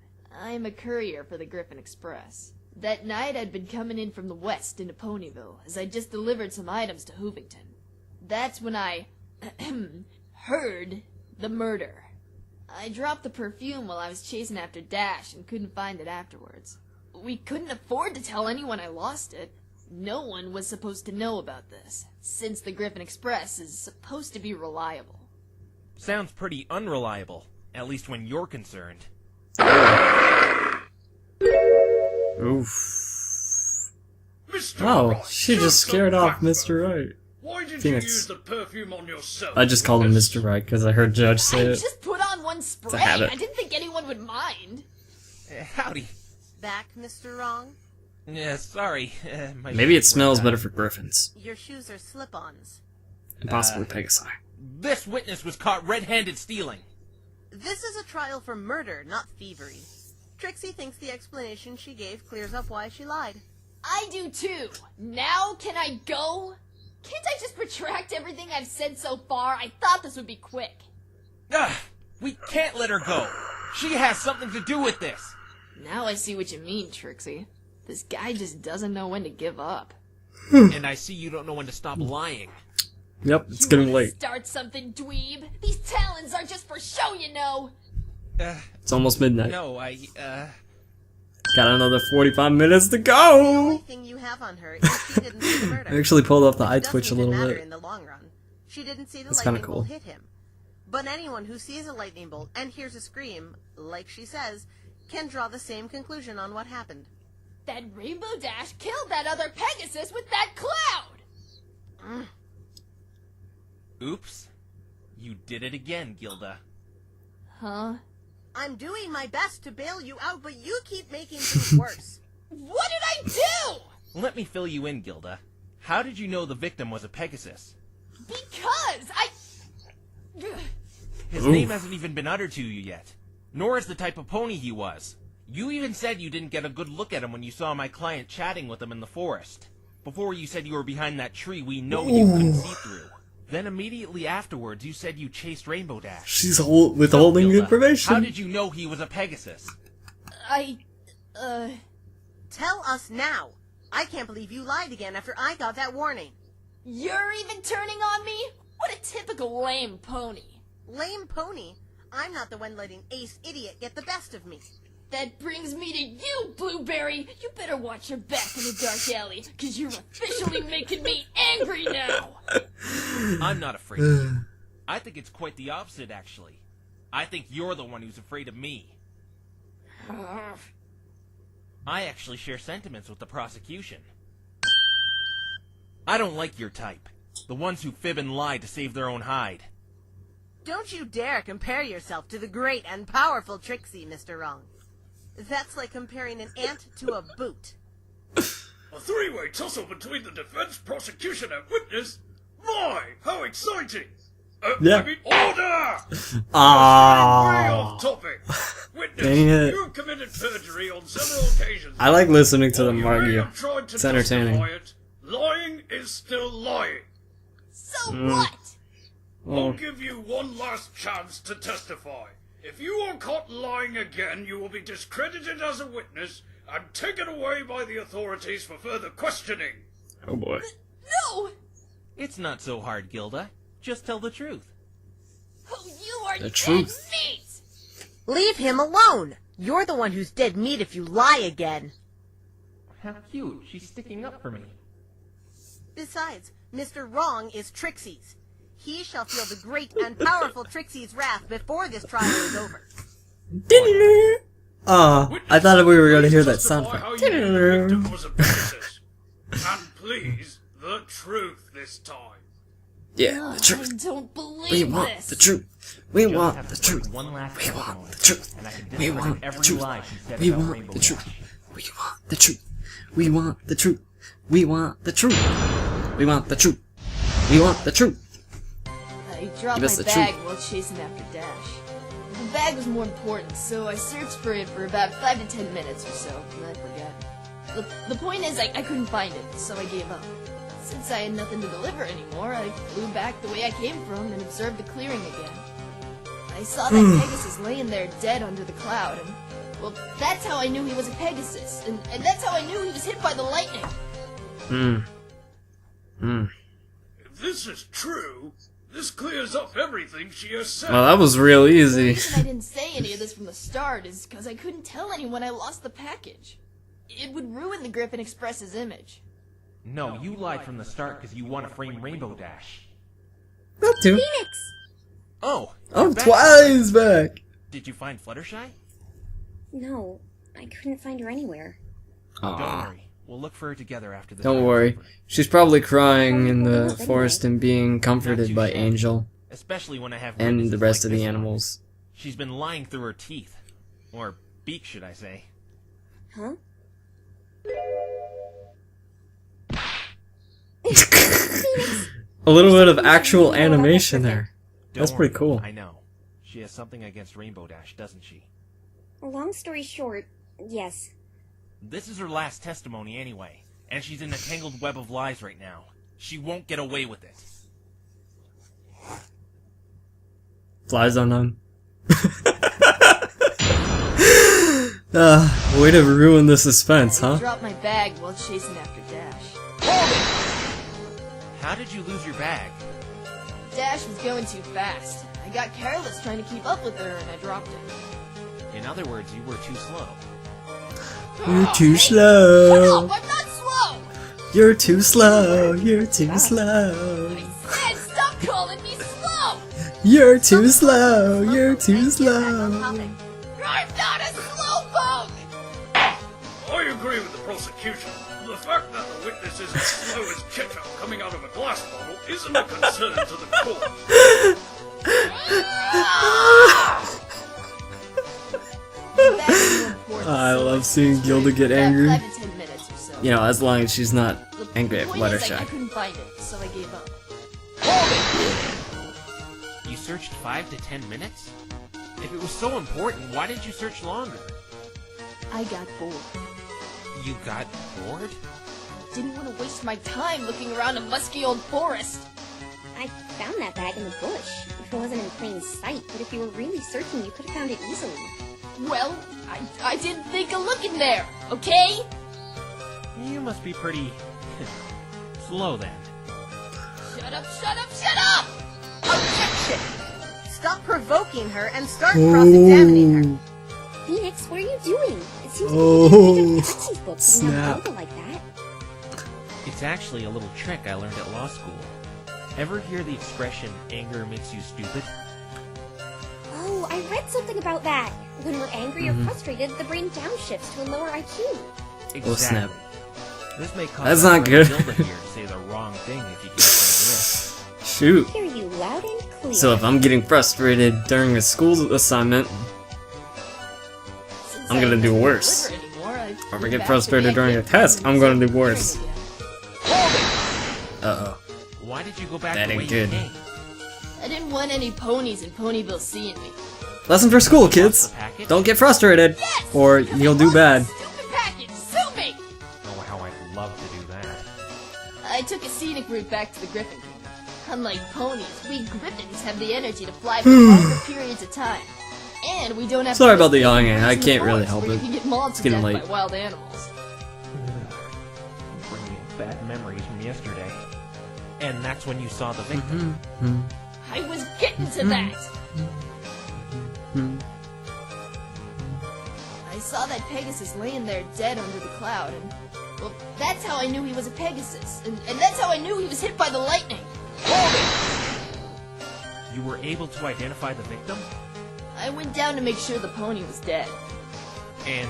I'm a courier for the Griffin Express. That night I'd been coming in from the west into Ponyville, as I just delivered some items to Hoovington. That's when I heard the murder. I dropped the perfume while I was chasing after Dash and couldn't find it afterwards. We couldn't afford to tell anyone I lost it. No one was supposed to know about this, since the Griffin Express is supposed to be reliable. Sounds pretty unreliable, at least when you're concerned. Oof. Mr. Oh, Wright, she just scared some off backbone. Mr. Wright. Why did Phoenix. you use the perfume on yourself? I just called him witness? Mr. Wright because I heard Judge say I it. just put on one spray. habit. I didn't think anyone would mind. Howdy. Back, Mr. Wrong? Yeah, sorry. My Maybe it shoes smells were, better for griffins. Your shoes are slip-ons. And possibly Pegasi. This witness was caught red-handed stealing. This is a trial for murder, not thievery. Trixie thinks the explanation she gave clears up why she lied. I do too. Now can I go? Can't I just retract everything I've said so far? I thought this would be quick. Ugh, we can't let her go. She has something to do with this. Now I see what you mean, Trixie. This guy just doesn't know when to give up. And I see you don't know when to stop lying. Yep, it's You getting wanna late. Start something, dweeb. These talons are just for show, you know. It's almost midnight. No, Got another 45 minutes to The only go! thing you have on her is she didn't see the murder. I actually pulled up the eye Doesn't twitch a even little matter bit. in the long run. She didn't see the That's kinda lightning bolt cool. hit him. But anyone who sees a lightning bolt and hears a scream, like she says, can draw the same conclusion on what happened. That Rainbow Dash killed that other Pegasus with that cloud! oops. You did it again, Gilda. Huh? I'm doing my best to bail you out, but you keep making things worse. What did I do? Let me fill you in, Gilda. How did you know the victim was a Pegasus? Because I... His Oof. name hasn't even been uttered to you yet. Nor is the type of pony he was. You even said you didn't get a good look at him when you saw my client chatting with him in the forest. Before you said you were behind that tree we know you couldn't see through. Then immediately afterwards you said you chased Rainbow Dash. She's withholding Gilda, information. How did you know he was a Pegasus? Tell us now. I can't believe you lied again after I got that warning. You're even turning on me? What a typical lame pony. Lame pony. I'm not the one letting Ace Idiot get the best of me. That brings me to you, Blueberry. You better watch your back in the dark alley, because you're officially making me angry now. I'm not afraid of you. I think it's quite the opposite, actually. I think you're the one who's afraid of me. I actually share sentiments with the prosecution. I don't like your type. The ones who fib and lie to save their own hide. Don't you dare compare yourself to the great and powerful Trixie, Mr. Wrong. That's like comparing an ant to a boot. A three-way tussle between the defense, prosecution, and witness? My, how exciting! Yeah. I mean, order! Way Ah. off topic. Witness, Dang it. you committed perjury on several occasions. I like listening to While them you may argue. have tried to It's entertaining. justify it, lying is still lying. So what? I'll give you one last chance to testify. If you are caught lying again, you will be discredited as a witness and taken away by the authorities for further questioning. Oh boy. No! It's not so hard, Gilda. Just tell the truth. Oh, you are The dead truth. meat! Leave him alone! You're the one who's dead meat if you lie again. How cute. She's sticking up for me. Besides, Mr. Wrong is Trixie's. He shall feel the great and powerful Trixie's wrath before this trial is over. I thought we were going to hear that Please sound testify how effect. you knew the victim was a Pegasus. And please, the truth this time. Yeah, the I truth. don't believe We want this. the truth. We Just want have the to truth. break one last We want testimony, the truth. and I can We discredit want the every truth. lie she said We about want Rainbow the truth. Dash. We want the truth. We want the truth. We want the truth. We want the truth. We want the truth. I dropped Give us my the bag truth. while chasing after Dash. The bag was more important, so I searched for it for about 5 to 10 minutes or so, and I forgot. The point is, I couldn't find it, so I gave up. Since I had nothing to deliver anymore, I flew back the way I came from and observed the clearing again. I saw that Pegasus laying there dead under the cloud, and, well, that's how I knew he was a Pegasus, and that's how I knew he was hit by the lightning. If this is true, this clears up everything she has said. Well, that was real The easy. reason I didn't say any of this from the start is because I couldn't tell anyone I lost the package. It would ruin the Griffin Express's image. No, you lied from the start because you want to frame Rainbow Dash. That too. Phoenix! Oh, Oh, you're back. Twilight's back. Did you find Fluttershy? No, I couldn't find her anywhere. Don't Aw. worry. We'll look for her together after this. Don't round's worry. over. She's probably crying in the forest and being Not comforted too by shabby. Angel Especially when I have and witnesses the rest like of the this one. animals. She's been lying through her teeth. Or beak, should I say. Huh? A little bit of actual animation there. Don't That's pretty worry, cool. I know. She has something against Rainbow Dash, doesn't she? Long story short, yes. This is her last testimony anyway, and she's in a tangled web of lies right now. She won't get away with it. Flies unknown. Way to ruin the suspense, I huh? dropped my bag while chasing after Dash. How did you lose your bag? Dash was going too fast. I got careless trying to keep up with her and I dropped it. In other words, you were too slow. You're too Shut slow. up! I'm not slow! You're too slow. You're too slow. I said stop calling me slow! You're too slow. You're too slow. I'm not a slowpoke! I agree with the prosecution. The fact that the witness is as slow as ketchup coming out of a glass bottle isn't a concern to the court. I love seeing Gilda get angry. 5 to 10 minutes or so. You know, as long as she's not angry at The point is, I Fluttershy. couldn't find it, so I gave up. You searched 5 to 10 minutes? If it was so important, why didn't you search longer? I got bored. You got bored? Didn't want to waste my time looking around a musky old forest. I found that bag in the bush. It wasn't in plain sight, but if you were really searching, you could have found it easily. Well, I didn't think of looking there, okay? You must be pretty... slow then. Shut up, shut up, shut up! Objection! Stop provoking her and start cross-examining her. Phoenix, what are you doing? It seems Oh, like you read Taxi's book putting snap. on Zelda like that. It's actually a little trick I learned at law school. Ever hear the expression, anger makes you stupid? Oh, I read something about that. When we're angry or frustrated, the brain downshifts to a lower IQ. Oh, snap. This may cause That's our not friend good. Gilda here to say the wrong thing if you can't Shoot. Hear you loud and clear. So if I'm getting frustrated during a school assignment, Since I'm gonna I do couldn't worse. deliver anymore, I Or if flew I get back frustrated to during a the test, I'm gonna do clearing worse. again. Uh-oh. Why did you go back That the way ain't you good. came? I didn't want any ponies in Ponyville seeing me. Lesson for school, kids. The package? Don't get frustrated, Yes! or Because you'll I do lost bad. the stupid package! Sue me! Oh, how I'd love to do that. I took a scenic route back to the Griffin Kingdom. Unlike ponies, we Griffins have the energy to fly for longer periods of time. And we don't have Sorry to about the risk yawning, being I raised in the can't really forest help where it. You can get mauled It's to getting death late. by wild animals. Bringing bad memories from yesterday. And that's when you saw the victim. I was getting to that! I saw that Pegasus laying there dead under the cloud, and, well, that's how I knew he was a Pegasus, and that's how I knew he was hit by the lightning. You were able to identify the victim? I went down to make sure the pony was dead. And,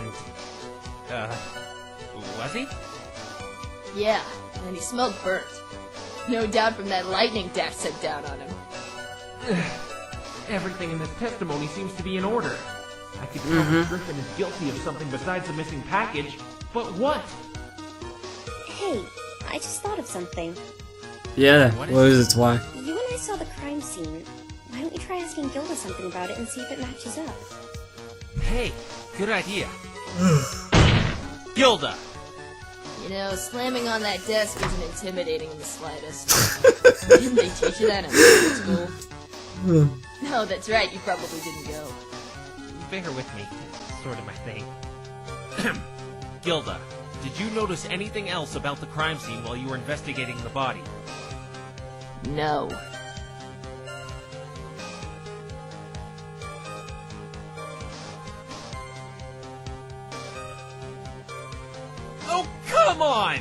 was he? Yeah, and he smelled burnt. No doubt from that lightning dash sent down on him. Everything in this testimony seems to be in order. I could tell that Griffin is guilty of something besides the missing package, but what? Hey, I just thought of something. Yeah, what is it? Why? You and I saw the crime scene. Why don't we try asking Gilda something about it and see if it matches up? Hey, good idea. Gilda! You know, slamming on that desk isn't intimidating in the slightest. Didn't they teach you that in school? No, that's right, you probably didn't go. Bear with me. It's sort of my thing. Gilda, did you notice anything else about the crime scene while you were investigating the body? No. Oh, come on!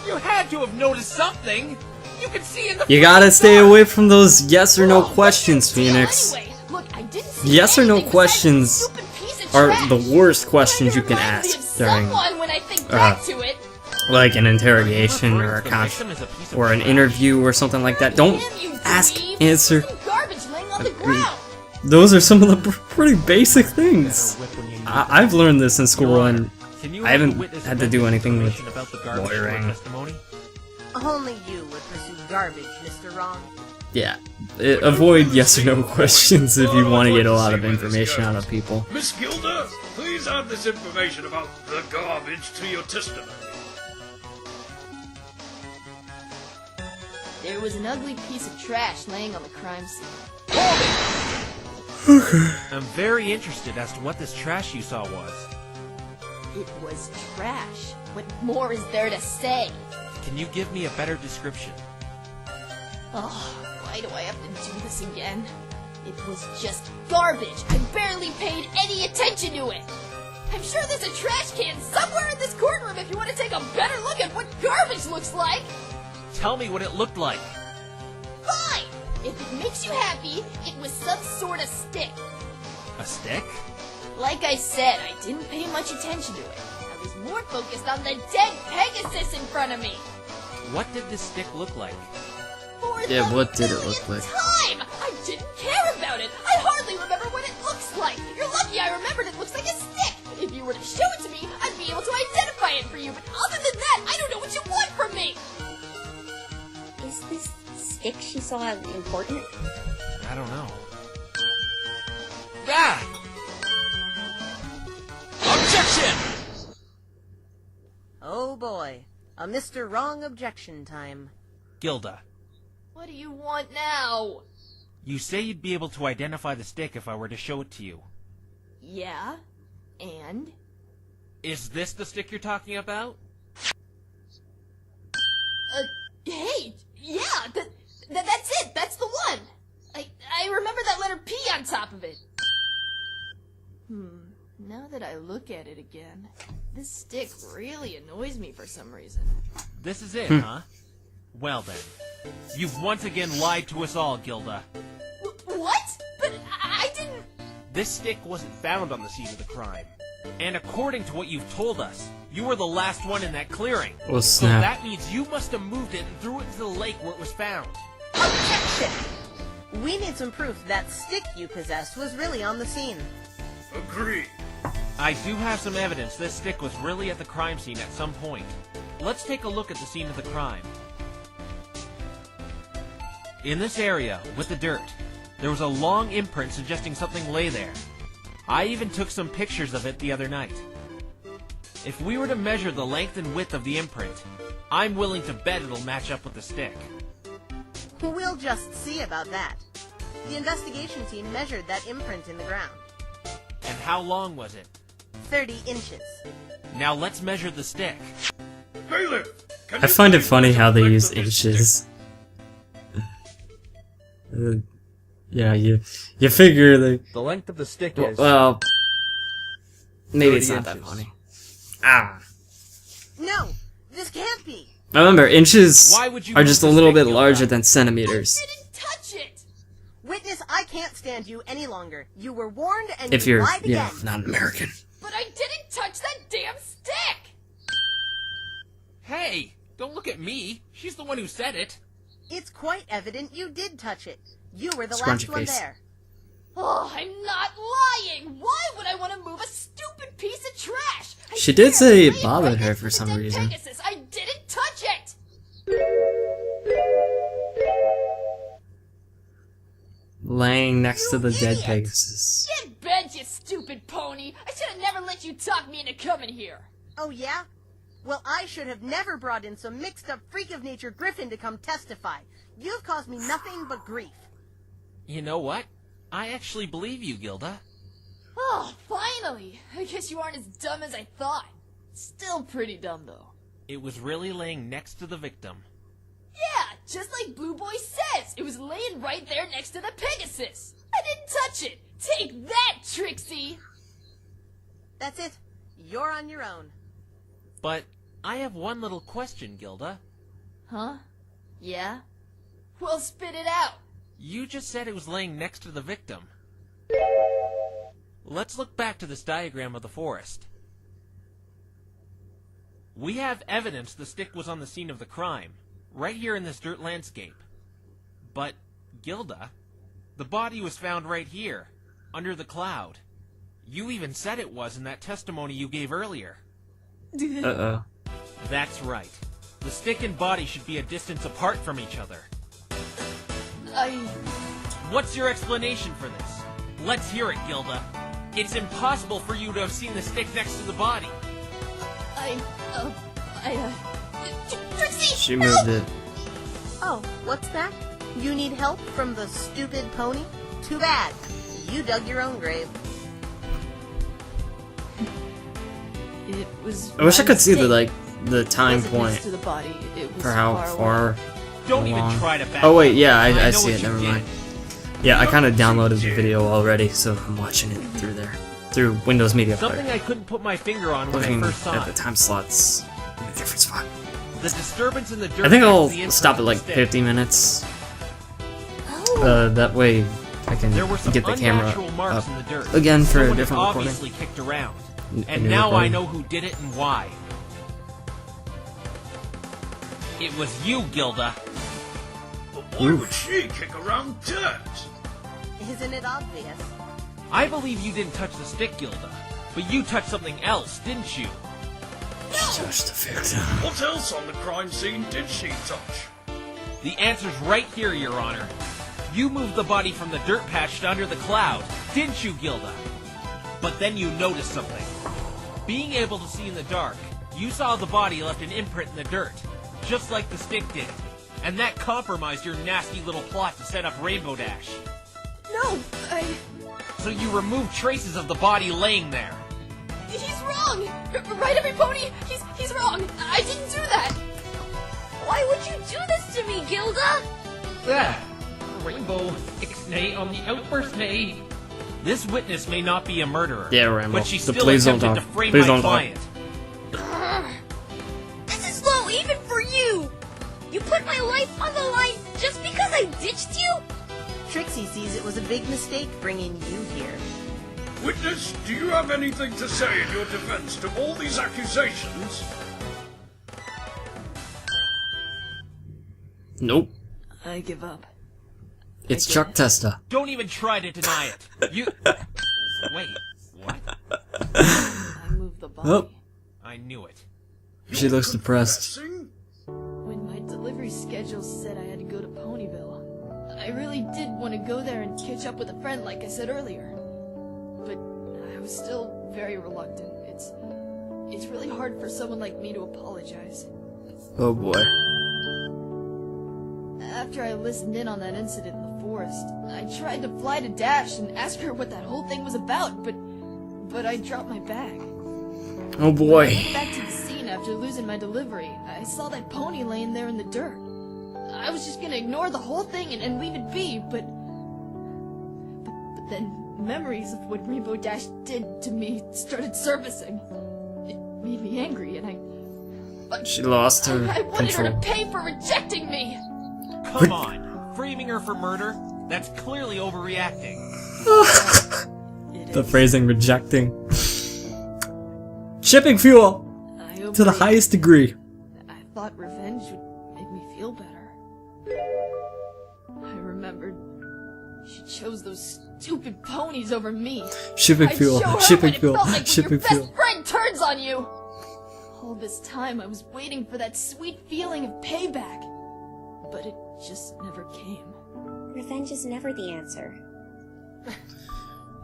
You had to have noticed something! You can see in the You gotta stay away from those yes or no questions, Phoenix. Anyway, look, I didn't see Yes or no anything questions besides this stupid piece of are trash. the worst questions you But can it reminds me ask of during, someone when I think back to it. like, an interrogation or a or an interview or something like that. Don't Damn you, ask, dweeb. answer. Some garbage laying on the ground. Those are some of the pretty basic things. I've learned this in school, and I haven't had to do anything with lawyering. Only you would pursue garbage, Mr. Wrong. Yeah, avoid yes or no questions if you want to get a lot of information out of people. Miss Gilda, please add this information about the garbage to your testimony. There was an ugly piece of trash laying on the crime scene. I'm very interested as to what this trash you saw was. It was trash. What more is there to say? Can you give me a better description? Oh, why do I have to do this again? It was just garbage. I barely paid any attention to it. I'm sure there's a trash can somewhere in this courtroom if you want to take a better look at what garbage looks like. Tell me what it looked like. Fine! If it makes you happy, it was some sort of stick. A stick? Like I said, I didn't pay much attention to it. I was more focused on the dead Pegasus in front of me. What did this stick look like? For Yeah, the what did it look millionth like? time! I didn't care about it! I hardly remember what it looks like! You're lucky I remembered it looks like a stick! If you were to show it to me, I'd be able to identify it for you, but other than that, I don't know what you want from me! Is this stick she saw important? I don't know. Ah! Objection! Oh boy, a Mr. Wrong objection time. Gilda, What do you want now? you say you'd be able to identify the stick if I were to show it to you. Yeah? And? Is this the stick you're talking about? Hey! Yeah! That's it! That's the one! I remember that letter P on top of it! Now that I look at it again, this stick really annoys me for some reason. This is it, huh? Well then. You've once again lied to us all, Gilda. What? But I didn't... This stick wasn't found on the scene of the crime. And according to what you've told us, you were the last one in that clearing. Oh, So snap. that means you must have moved it and threw it into the lake where it was found. Objection! We need some proof that stick you possessed was really on the scene. Agreed. I do have some evidence this stick was really at the crime scene at some point. Let's take a look at the scene of the crime. In this area, with the dirt, there was a long imprint suggesting something lay there. I even took some pictures of it the other night. If we were to measure the length and width of the imprint, I'm willing to bet it'll match up with the stick. We'll just see about that. The investigation team measured that imprint in the ground. And how long was it? 30 inches. Now let's measure the stick. Bailiff, can I you find it please funny measure how the they length use of this inches. Yeah, you figure they... The length of the stick is... Well, maybe 30 it's not that inches. funny. Ah. No, this can't be. Remember, inches Why would you are move just a the little stick, bit Gilda? larger than centimeters. I didn't touch it! Witness, I can't stand you any longer. You were warned and If you you're, lied again. not American. But I didn't touch that damn stick! Hey, don't look at me. She's the one who said it. It's quite evident you did touch it. You were the Scrunchy last one face. there. Oh, I'm not lying! Why would I want to move a stupid piece of trash? I She did swear, say I it laid bothered right her next for to the some dead reason. Pegasus. I didn't touch it! Laying next to the dead idiot. Pegasus. Get bent, you stupid pony! I should have never let you talk me into coming here. Oh, yeah? Well, I should have never brought in some mixed-up freak of nature griffin to come testify. You've caused me nothing but grief. You know what? I actually believe you, Gilda. Oh, finally! I guess you aren't as dumb as I thought. Still pretty dumb, though. It was really laying next to the victim. Yeah, just like Blue Boy says. It was laying right there next to the Pegasus. I didn't touch it. Take that, Trixie! That's it. You're on your own. But I have one little question, Gilda. Huh? Yeah? Well, spit it out. You just said it was laying next to the victim. Let's look back to this diagram of the forest. We have evidence the stick was on the scene of the crime, right here in this dirt landscape. But, Gilda, the body was found right here, under the cloud. You even said it was in that testimony you gave earlier. Uh-oh. That's right. The stick and body should be a distance apart from each other. What's your explanation for this? Let's hear it, Gilda. It's impossible for you to have seen the stick next to the body. Trixie! She moved it. Oh, what's that? You need help from the stupid pony? Too bad. You dug your own grave. It was. I wish I my could see the mistake. the time Wasn't next point to the body. It was for how far away. far. Don't even along. try to back Oh wait, up. yeah, I know see what it. you Never did. mind. Yeah, I kind of downloaded the video already, so I'm watching it through there, through Windows Media Something Player. I couldn't put my finger on when Looking I first saw at the it. time slots in a different spot. The disturbance in the dirt. I think next I'll to the stop at entrance like of the stick. 50 minutes. That way I can There were some get the camera unnatural marks up in the dirt. again for a Someone different had recording. obviously kicked around. A And new now I recording. know who did it and why. It was you, Gilda. But why would she kick around dirt? Isn't it obvious? I believe you didn't touch the stick, Gilda. But you touched something else, didn't you? Just to fix it. What else on the crime scene did she touch? The answer's right here, Your Honor. You moved the body from the dirt patch to under the cloud, didn't you, Gilda? But then you noticed something. Being able to see in the dark, you saw the body left an imprint in the dirt, just like the stick did. And that compromised your nasty little plot to set up Rainbow Dash. No, So you removed traces of the body laying there. he's wrong. Right, every pony. He's wrong. I didn't do that. Why would you do this to me, Gilda? Rainbow, ixnay on the outburst, nay. This witness may not be a murderer. Yeah, Rainbow. But she So still please don't attempted talk. to frame Please my don't talk. client. This is low even for you! You put my life on the line just because I ditched you? Trixie sees it was a big mistake bringing you here. Witness, do you have anything to say in your defense to all these accusations? Nope. I give up. It's Chuck Testa. Don't even try to deny it. You... Wait, what? I moved the body. Oh, I knew it. she looks depressed. Confessing? When my delivery schedule said I had to go to Ponyville, I really did want to go there and catch up with a friend like I said earlier. But I was still very reluctant. It's really hard for someone like me to apologize. Oh boy. After I listened in on that incident in the forest, I tried to fly to Dash and ask her what that whole thing was about, but I dropped my bag. Oh boy. Back to the scene after losing my delivery, I saw that pony laying there in the dirt. I was just gonna ignore the whole thing and leave it be, but then memories of what Rainbow Dash did to me started surfacing. It made me angry, and She lost her I wanted her to control. pay for rejecting me. Come on. Framing her for murder? That's clearly overreacting. The phrasing rejecting. Shipping fuel I to the agreed. highest degree. I thought revenge would make me feel better. I remembered. She chose those stupid ponies over me. Shipping I'd fuel, show her shipping what it fuel, felt like when shipping your fuel. best friend turns on you. All this time I was waiting for that sweet feeling of payback, but it just never came. Revenge is never the answer.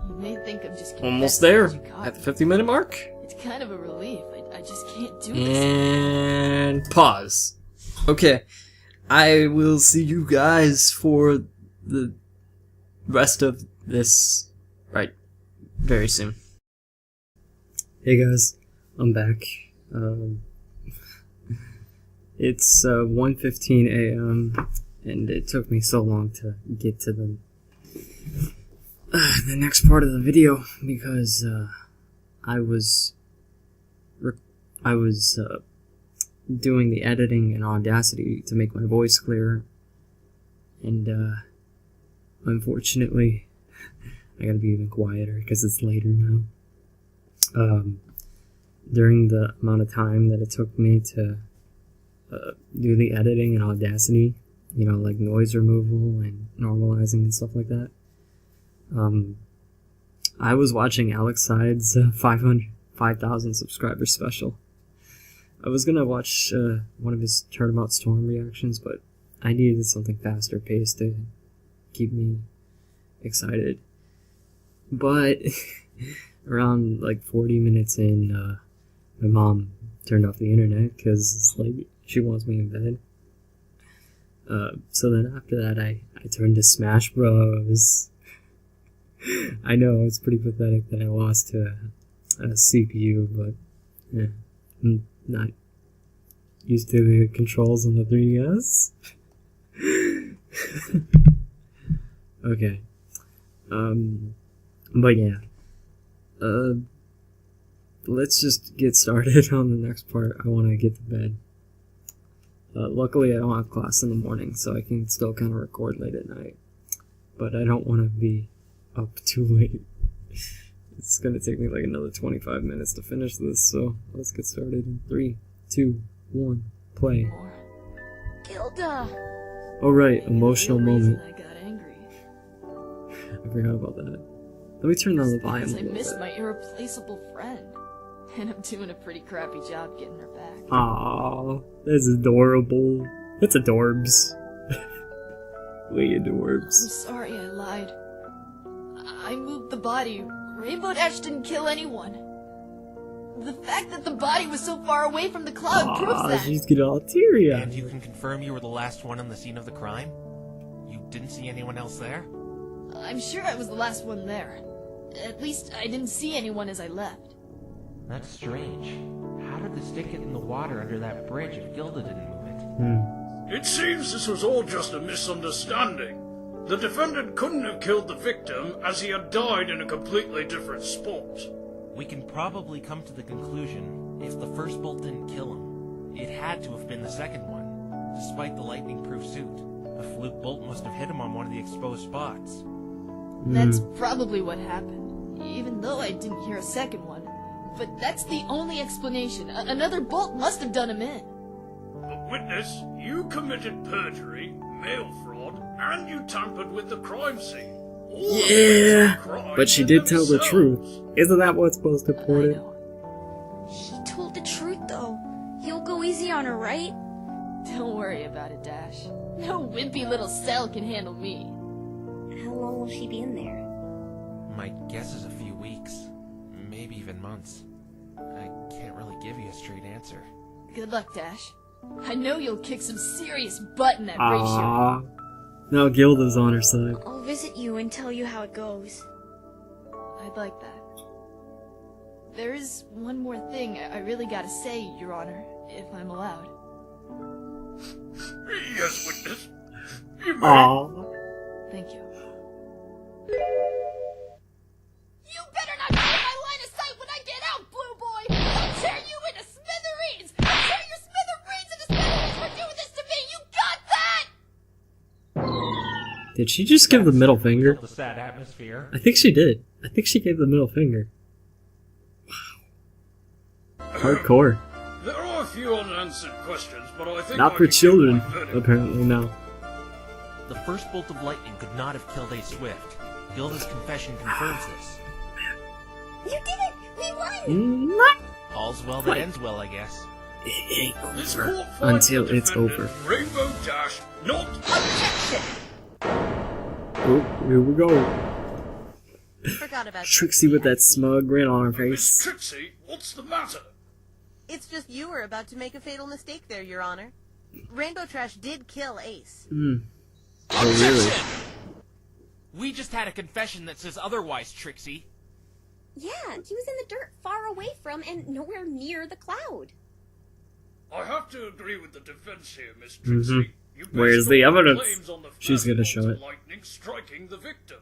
You may think I'm just Almost confessing there, that you caught at the me. 50-minute mark. It's kind of a relief. I just can't do this. And pause. Okay, I will see you guys for the rest of this very soon. Hey guys, I'm back. It's 1:15 a.m. and it took me so long to get to the next part of the video because I was doing the editing in Audacity to make my voice clearer, and unfortunately I gotta be even quieter because it's later now. During the amount of time that it took me to do the editing in Audacity, like noise removal and normalizing and stuff like that, I was watching Alex Side's 5,000 subscriber special. I was gonna watch one of his Turnabout Storm reactions, but I needed something faster paced to keep me excited. But around 40 minutes in, my mom turned off the internet because she wants me in bed. So then after that, I turned to Smash Bros. I know it's pretty pathetic that I lost to a CPU, but yeah, I'm not used to the controls on the 3DS. Okay. But yeah. Let's just get started on the next part. I want to get to bed. Luckily, I don't have class in the morning, so I can still kind of record late at night. But I don't want to be up too late. It's gonna take me another 25 minutes to finish this, so let's get started in 3, 2, 1, play. Gilda! Alright, emotional The reason moment. I got angry. I forgot about that. Let me turn down the volume Because a I little missed bit. my irreplaceable friend. And I'm doing a pretty crappy job getting her back. Aww, that's adorable. That's adorbs. Way I'm adorbs. sorry I lied. I moved the body. Rainbow Dash didn't kill anyone. The fact that the body was so far away from the cloud proves Aw, that. she's getting all teary-eyed. And you can confirm you were the last one on the scene of the crime? You didn't see anyone else there? I'm sure I was the last one there. At least I didn't see anyone as I left. That's strange. How did the stick get in the water under that bridge if Gilda didn't move it? It seems this was all just a misunderstanding. The defendant couldn't have killed the victim as he had died in a completely different spot. We can probably come to the conclusion, if the first bolt didn't kill him, it had to have been the second one, despite the lightning-proof suit. A fluke bolt must have hit him on one of the exposed spots. That's probably what happened. Even though I didn't hear a second one. But that's the only explanation. Another bolt must have done him in. But witness, you committed perjury, mail fraud, and you tampered with the crime scene. All of Yeah, these crimes but she in did tell the themselves. truth. Isn't that what's supposed to I put it? know. He told the truth, though. He'll go easy on her, right? Don't worry about it, Dash. No wimpy little cell can handle me. How long will she be in there? My guess is a few weeks, maybe even months. I can't really give you a straight answer. Good luck, Dash. I know you'll kick some serious butt in that ratio. Aww. Now Gilda's on her side. I'll visit you and tell you how it goes. I'd like that. There is one more thing I really gotta say, Your Honor, if I'm allowed. Yes, witness. You may. Aww. Thank you. You better not get in my line of sight when I get out, Blue Boy! I'll tear you into smithereens! I'll tear your smithereens into smithereens for doing this to me! You got that? Did she just give the middle finger? The sad atmosphere. I think she did. I think she gave the middle finger. Wow. Hardcore. There are a few unanswered questions, but I think Not I for can give children, my verdict. apparently, no. The first bolt of lightning could not have killed Ace Swift. Gilda's confession confirms this. You did it! We won! All's well that ends well, I guess. It ain't This over court finds until the it's over. defendant, Rainbow Dash, not Objection! Oh, here we go. Forgot about Trixie with that smug grin on her Miss face. Trixie. What's the matter? It's just you were about to make a fatal mistake there, Your Honor. Rainbow Trash did kill Ace. Oh, really? We just had a confession that says otherwise, Trixie. Yeah, he was in the dirt far away from and nowhere near the cloud. I have to agree with the defense here, Miss Trixie. You based Where's all the your evidence? claims on the She's first gonna bolt show of it. lightning striking the victim.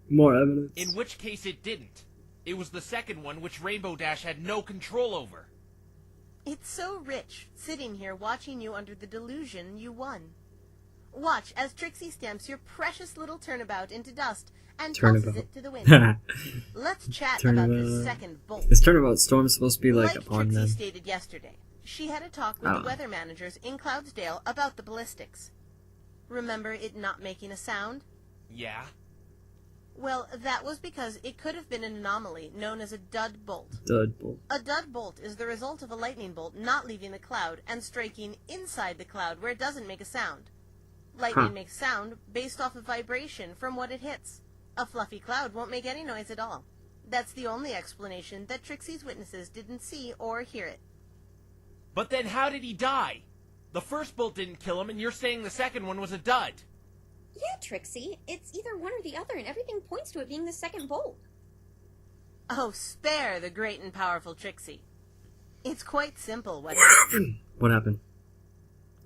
More evidence. In which case it didn't. It was the second one which Rainbow Dash had no control over. It's so rich, sitting here watching you under the delusion you won. Watch as Trixie stamps your precious little turnabout into dust and tosses Turnabout. it to the wind. Let's chat about this Turnabout. second bolt. This Turnabout storm's supposed to be like upon Trixie them. stated yesterday, she had a talk with the weather managers in Cloudsdale about the ballistics. Remember it not making a sound? Yeah? Well, that was because it could have been an anomaly known as a dud bolt. Dud bolt. A dud bolt is the result of a lightning bolt not leaving the cloud and striking inside the cloud where it doesn't make a sound. Lightning makes sound based off of vibration from what it hits. A fluffy cloud won't make any noise at all. That's the only explanation that Trixie's witnesses didn't see or hear it. But then how did he die? The first bolt didn't kill him, and you're saying the second one was a dud. Yeah, Trixie. It's either one or the other, and everything points to it being the second bolt. Oh, spare the great and powerful Trixie. It's quite simple what happened? What happened?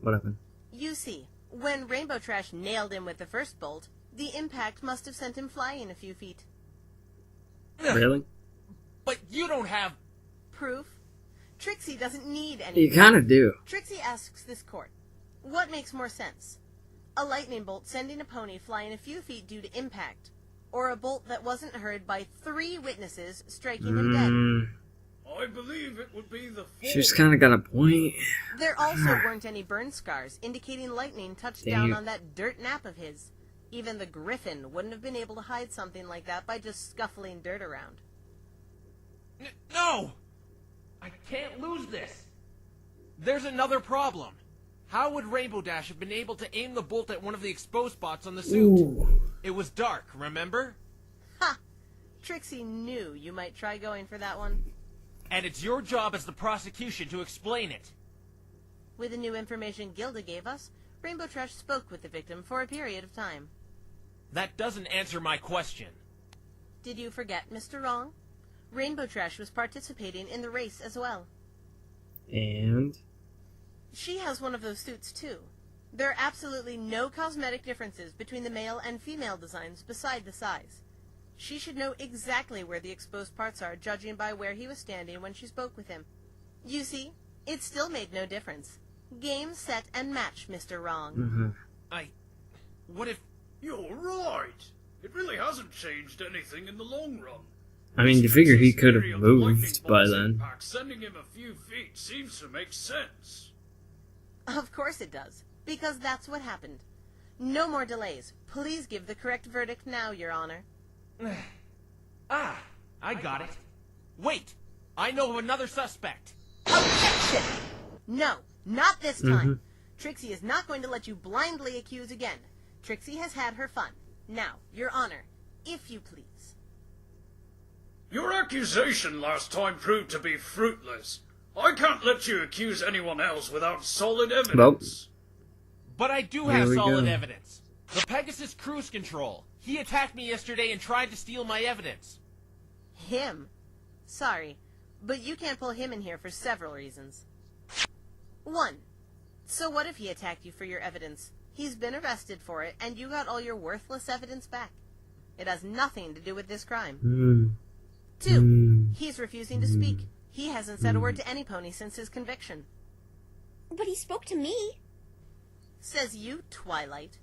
What happened? You see, when Rainbow Trash nailed him with the first bolt, the impact must have sent him flying a few feet. Really? But you don't have... Proof? Trixie doesn't need any You kind of do. Trixie asks this court, what makes more sense? A lightning bolt sending a pony flying a few feet due to impact, or a bolt that wasn't heard by 3 witnesses striking him dead? I believe it would be the fourth. She's kind of got a point. There also weren't any burn scars, indicating lightning touched down on that dirt nap of his. Even the Griffin wouldn't have been able to hide something like that by just scuffling dirt around. No! I can't lose this. There's another problem. How would Rainbow Dash have been able to aim the bolt at one of the exposed spots on the suit? Ooh. It was dark, remember? Ha! Trixie knew you might try going for that one. And it's your job as the prosecution to explain it. With the new information Gilda gave us, Rainbow Trash spoke with the victim for a period of time. That doesn't answer my question. Did you forget, Mr. Wrong? Rainbow Trash was participating in the race as well. And? She has one of those suits, too. There are absolutely no cosmetic differences between the male and female designs beside the size. She should know exactly where the exposed parts are, judging by where he was standing when she spoke with him. You see, it still made no difference. Game, set, and match, Mr. Wrong. What if... You're right. It really hasn't changed anything in the long run. I mean, you figure he could have moved by then. Impact sending him a few feet seems to make sense. Of course it does, because that's what happened. No more delays. Please give the correct verdict now, Your Honor. I got it. Wait! I know of another suspect. Objection! No, not this time. Trixie is not going to let you blindly accuse again. Trixie has had her fun. Now, Your Honor, if you please. Your accusation last time proved to be fruitless. I can't let you accuse anyone else without solid evidence. But I do Here have we solid go. evidence. The Pegasus cruise control. He attacked me yesterday and tried to steal my evidence. Him? Sorry, but you can't pull him in here for several reasons. 1. So what if he attacked you for your evidence? He's been arrested for it, and you got all your worthless evidence back. It has nothing to do with this crime. 2. He's refusing to speak. He hasn't said a word to any pony since his conviction. But he spoke to me. Says you, Twilight.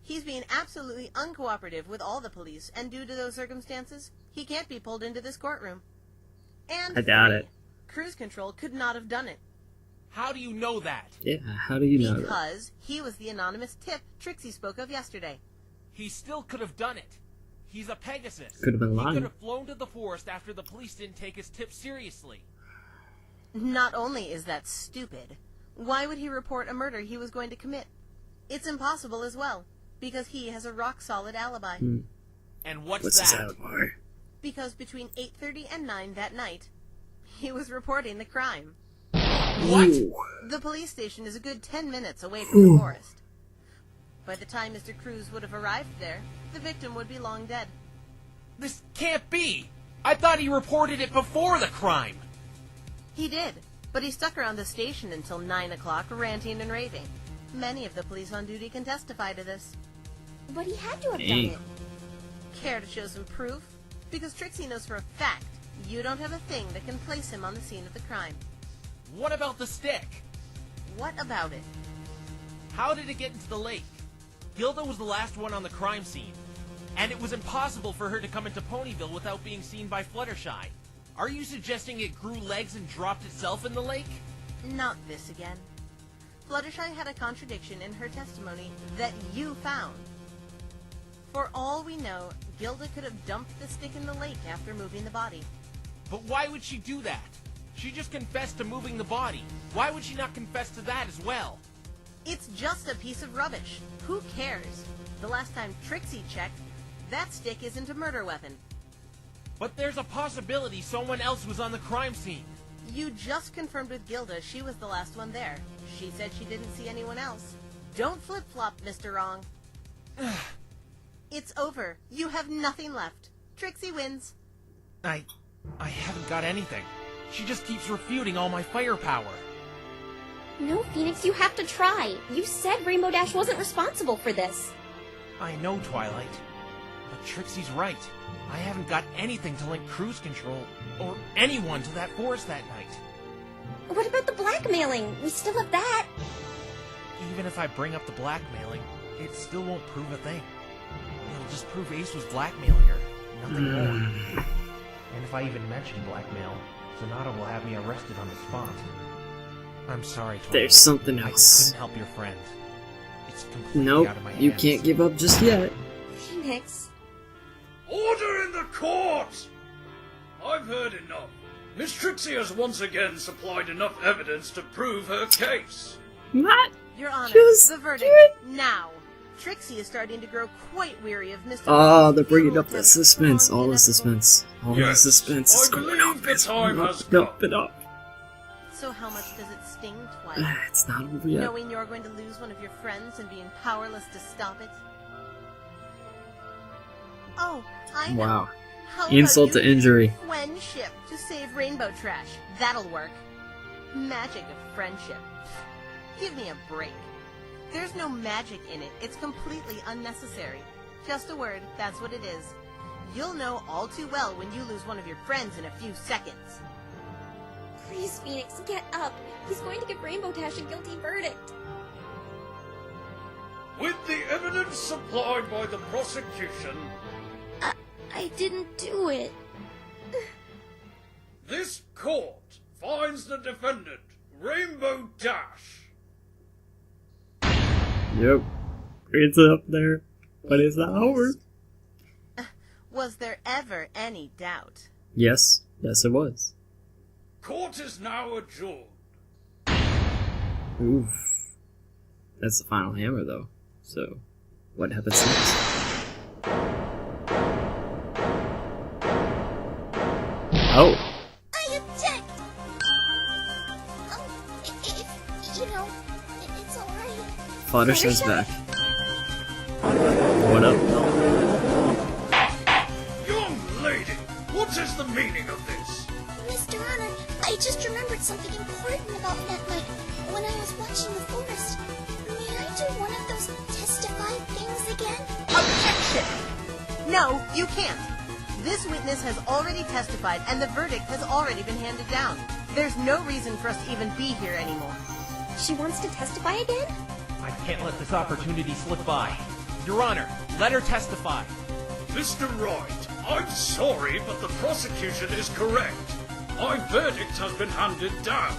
He's being absolutely uncooperative with all the police, and due to those circumstances, he can't be pulled into this courtroom. And I doubt 3, it. Cruise control could not have done it. How do you know that? Yeah, how do you know that? Because he was the anonymous tip Trixie spoke of yesterday. He still could have done it. He's a Pegasus. Could have been He lying. could have flown to the forest after the police didn't take his tip seriously. Not only is that stupid, why would he report a murder he was going to commit? It's impossible as well, because he has a rock-solid alibi. And what's What's his that? alibi? Because between 8:30 and 9 that night, he was reporting the crime. What? Ooh. The police station is a good 10 minutes away from the forest. By the time Mr. Cruz would have arrived there, the victim would be long dead. This can't be! I thought he reported it before the crime! He did, but he stuck around the station until 9 o'clock ranting and raving. Many of the police on duty can testify to this. But he had to have done Dang. it. Care to show some proof? Because Trixie knows for a fact you don't have a thing that can place him on the scene of the crime. What about the stick? What about it? How did it get into the lake? Gilda was the last one on the crime scene, and it was impossible for her to come into Ponyville without being seen by Fluttershy. Are you suggesting it grew legs and dropped itself in the lake? Not this again. Fluttershy had a contradiction in her testimony that you found. For all we know, Gilda could have dumped the stick in the lake after moving the body. But why would she do that? She just confessed to moving the body. Why would she not confess to that as well? It's just a piece of rubbish. Who cares? The last time Trixie checked, that stick isn't a murder weapon. But there's a possibility someone else was on the crime scene. You just confirmed with Gilda she was the last one there. She said she didn't see anyone else. Don't flip-flop, Mr. Wrong. It's over. You have nothing left. Trixie wins. I haven't got anything. She just keeps refuting all my firepower. No, Phoenix, you have to try. You said Rainbow Dash wasn't responsible for this. I know, Twilight. But Trixie's right. I haven't got anything to link cruise control or anyone to that forest that night. What about the blackmailing? We still have that. Even if I bring up the blackmailing, it still won't prove a thing. It'll just prove Ace was blackmailing her, nothing more. And if I even mention blackmail, Sonata will have me arrested on the spot. I'm sorry, Twilight. There's something I else. couldn't help your friend. It's completely Nope, out of my you hands. can't give up just yet. Phoenix. Order in the court! I've heard enough. Miss Trixie has once again supplied enough evidence to prove her case. What? Your Honor, Just the verdict, do now. Trixie is starting to grow quite weary of Mr. Oh, Wrong's they're bringing futile up the attempts to suspense. prolong All the inevitable. suspense. All the Yes, suspense is I going believe up. the It's time going has up and up come. and up. So how much does it sting, Twilight? It's not over yet. Knowing you're going to lose one of your friends and being powerless to stop it? Oh, I know. Wow. How Insult about to you use injury. friendship to save Rainbow Trash. That'll work. Magic of friendship. Give me a break. There's no magic in it. It's completely unnecessary. Just a word, that's what it is. You'll know all too well when you lose one of your friends in a few seconds. Please, Phoenix, get up. He's going to give Rainbow Dash a guilty verdict. With the evidence supplied by the prosecution, I didn't do it. this court finds the defendant, Rainbow Dash. Yep. It's up there. But it's not over. Was there ever any doubt? Yes. Yes, it was. Court is now adjourned. Oof. That's the final hammer, though. So, what happens next? Oh. I object. It's alright. Fluttershy's back. What up? Young lady, what is the meaning of this? Mr. Honor, I just remembered something important about that night when I was watching the forest. May I do one of those testify things again? Objection! No, you can't. This witness has already testified and the verdict has already been handed down. There's no reason for us to even be here anymore. She wants to testify again? I can't let this opportunity slip by. Your Honor, let her testify. Mr. Wright, I'm sorry, but the prosecution is correct. My verdict has been handed down.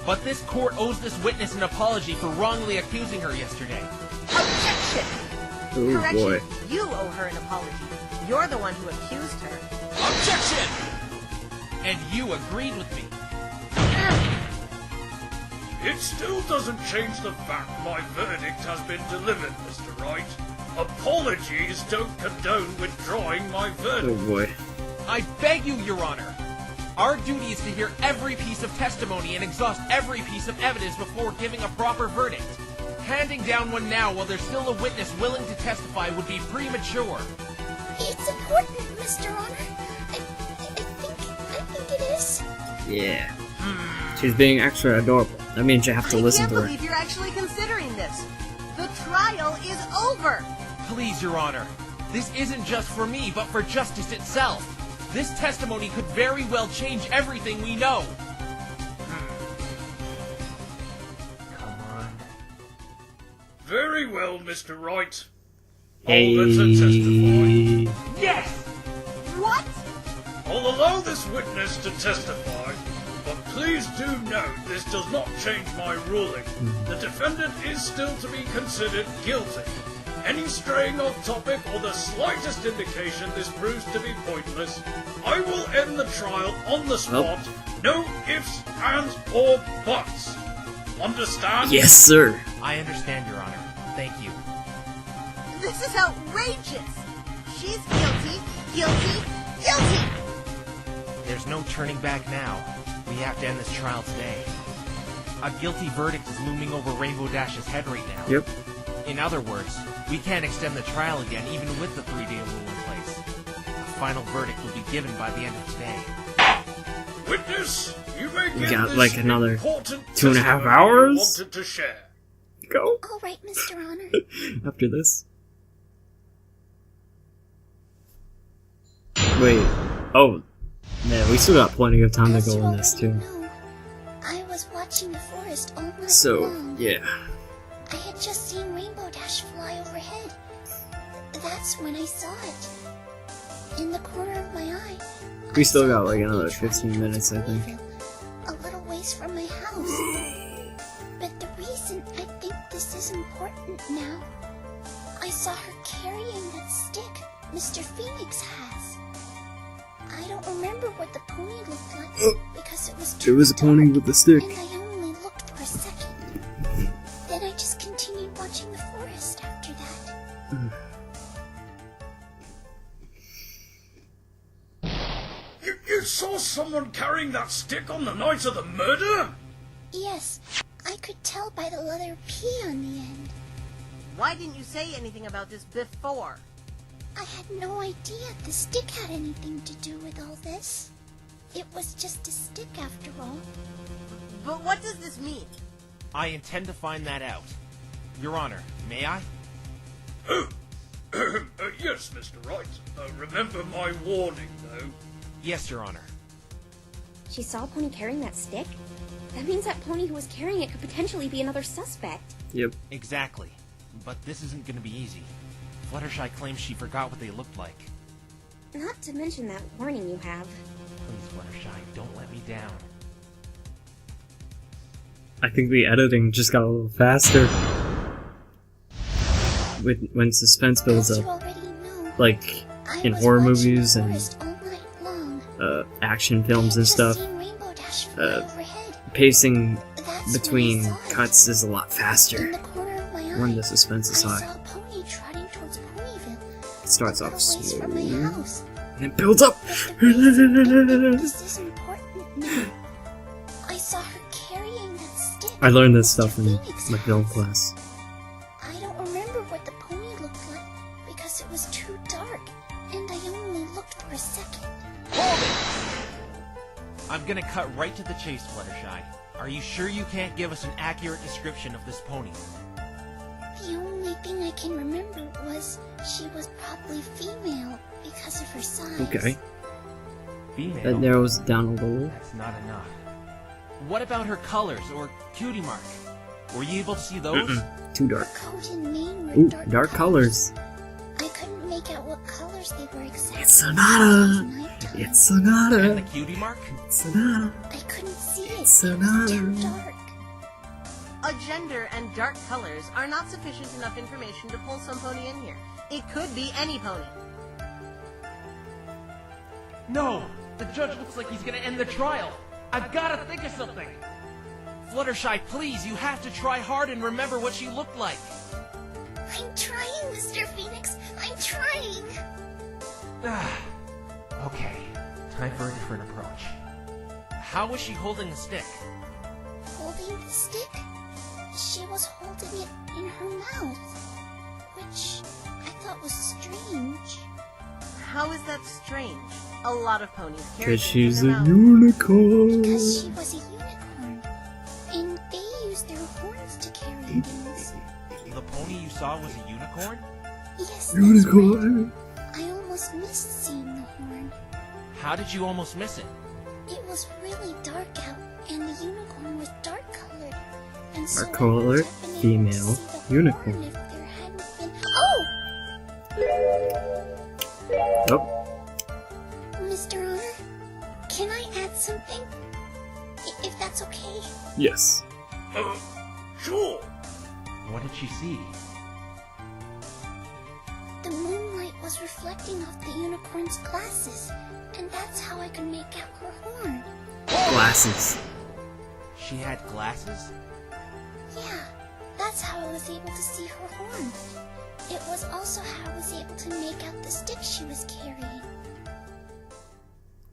But this court owes this witness an apology for wrongly accusing her yesterday. Objection! Oh Correction, boy. you owe her an apology. You're the one who accused her. Objection! And you agreed with me. It still doesn't change the fact my verdict has been delivered, Mr. Wright. Apologies don't condone withdrawing my verdict. Oh boy. I beg you, Your Honor. Our duty is to hear every piece of testimony and exhaust every piece of evidence before giving a proper verdict. Handing down one now while there's still a witness willing to testify would be premature. It's important, Mr. Honor. I think it is. Yeah. She's being extra adorable. That means you have to listen I to can't her. believe you're actually considering this. The trial is over. Please, Your Honor. This isn't just for me, but for justice itself. This testimony could very well change everything we know. Come on. Very well, Mr. Wright. Hey. I'll let her testify. Yes! What? I'll allow this witness to testify, but please do note this does not change my ruling. The defendant is still to be considered guilty. Any straying off topic or the slightest indication this proves to be pointless, I will end the trial on the spot. No ifs, ands, or buts. Understand? Yes, sir. I understand, Your Honor. Thank you. This is outrageous. She's guilty, guilty, guilty. There's no turning back now. We have to end this trial today. A guilty verdict is looming over Rainbow Dash's head right now. Yep. In other words, we can't extend the trial again even with the 3-day rule in place. A final verdict will be given by the end of today. Witness, you may We give got, this like, another important 2.5 testimony you hours? wanted to share. Go. All right, Mr. Honor. After this. Wait. Oh. Man, we still got plenty of time to As go you in this, already too. know, I was watching the forest all night So, long. yeah. I had just seen Rainbow Dash fly overhead. That's when I saw it. In the corner of my eye. We I still saw got, like, another Pony 15 traveling minutes, I think. Ponyville, a little ways from my house. But the reason I think this is important now, I saw her carrying that stick Mr. Phoenix has. I don't remember what the pony looked like because it was too It was a pony dark, with a stick. and I only looked for a second. Then I just continued watching the forest after that. You saw someone carrying that stick on the night of the murder? Yes, I could tell by the letter P on the end. Why didn't you say anything about this before? I had no idea the stick had anything to do with all this. It was just a stick after all. But what does this mean? I intend to find that out. Your Honor, may I? Yes, Mr. Wright. Remember my warning, though. Yes, Your Honor. She saw a pony carrying that stick? That means that pony who was carrying it could potentially be another suspect. Yep. Exactly. But this isn't going to be easy. Fluttershy claims she forgot what they looked like. Not to mention that warning you have. Please, Fluttershy, don't let me down. I think the editing just got a little faster. When suspense builds As you up. already know, Like, I in was horror watching movies the and forest all night long. action I films had and just stuff, seen Rainbow Dash fly overhead. pacing That's between when I saw it. cuts is a lot In faster the corner of my eye, when the suspense is I high. saw a pony trotting towards Ponyville. It starts a off little ways slow, from my and house. it builds up. But the reason I think this is important now, I saw her carrying that stick. I learned this Mr. stuff in Phoenix my film has. class. I don't remember what the pony looked like because it was too dark, and I only looked for a second. I'm gonna cut right to the chase, Fluttershy. Are you sure you can't give us an accurate description of this pony? The only thing I can remember was she was probably female because of her size. Okay. Female? That narrows it down a little. That's not enough. What about her colors or cutie mark? Were you able to see those? Too Her dark. coat and mane were Ooh, dark, dark colors. I couldn't make out what colors they were exactly. It's Sonata! Nighttime. It's And the Sonata! cutie mark? It's Sonata! I couldn't see it too dark. A gender and dark colors are not sufficient enough information to pull some pony in here. It could be any pony. No! The judge looks like he's gonna end the trial! I've gotta think of something! Fluttershy, please, you have to try hard and remember what she looked like! I'm trying, Mr. Phoenix. I'm trying. Okay, time for a different approach. How was she holding the stick? Holding the stick? She was holding it in her mouth, which I thought was strange. How is that strange? A lot of ponies carry Because things she's in a their mouth. unicorn. Because she was a unicorn, and they use their horns to carry things. The pony you saw was a unicorn? Yes, that's Unicorn. right. I almost missed seeing the horn. How did you almost miss it? It was really dark out, and the unicorn was dark colored. And so Dark colored, I wouldn't have been able to female, see the unicorn. horn if there hadn't been. Oh! Oh, Mr. Honor, can I add something? If that's okay. yes. Sure. What did she see? The moonlight was reflecting off the unicorn's glasses, and that's how I could make out her horn. Glasses. She had glasses? Yeah, that's how I was able to see her horn. It was also how I was able to make out the stick she was carrying.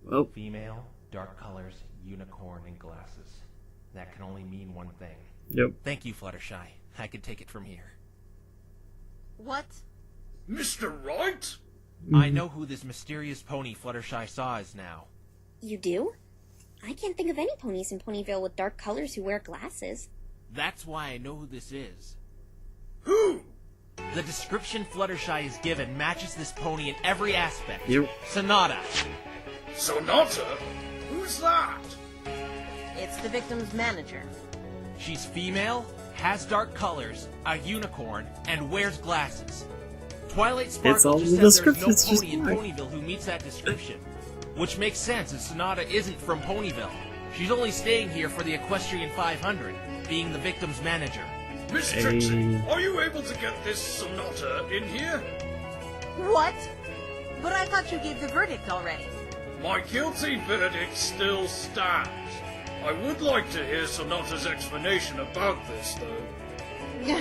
Well, Female, dark colors, unicorn, and glasses. That can only mean one thing. yep. Thank you, Fluttershy. I can take it from here. What? Mr. Wright? I know who this mysterious pony Fluttershy saw is now. You do? I can't think of any ponies in Ponyville with dark colors who wear glasses. That's why I know who this is. Who? The description Fluttershy is given matches this pony in every aspect. Yep. Sonata. Sonata? Who's that? It's the victim's manager. She's female, has dark colors, a unicorn, and wears glasses. Twilight Sparkle all just the said there's no descriptions, just pony in like- Ponyville who meets that description. Which makes sense as Sonata isn't from Ponyville. She's only staying here for the Equestrian 500, being the victim's manager. Miss Hey. Trixie, are you able to get this Sonata in here? What? But I thought you gave the verdict already. My guilty verdict still stands. I would like to hear Sonata's explanation about this, though.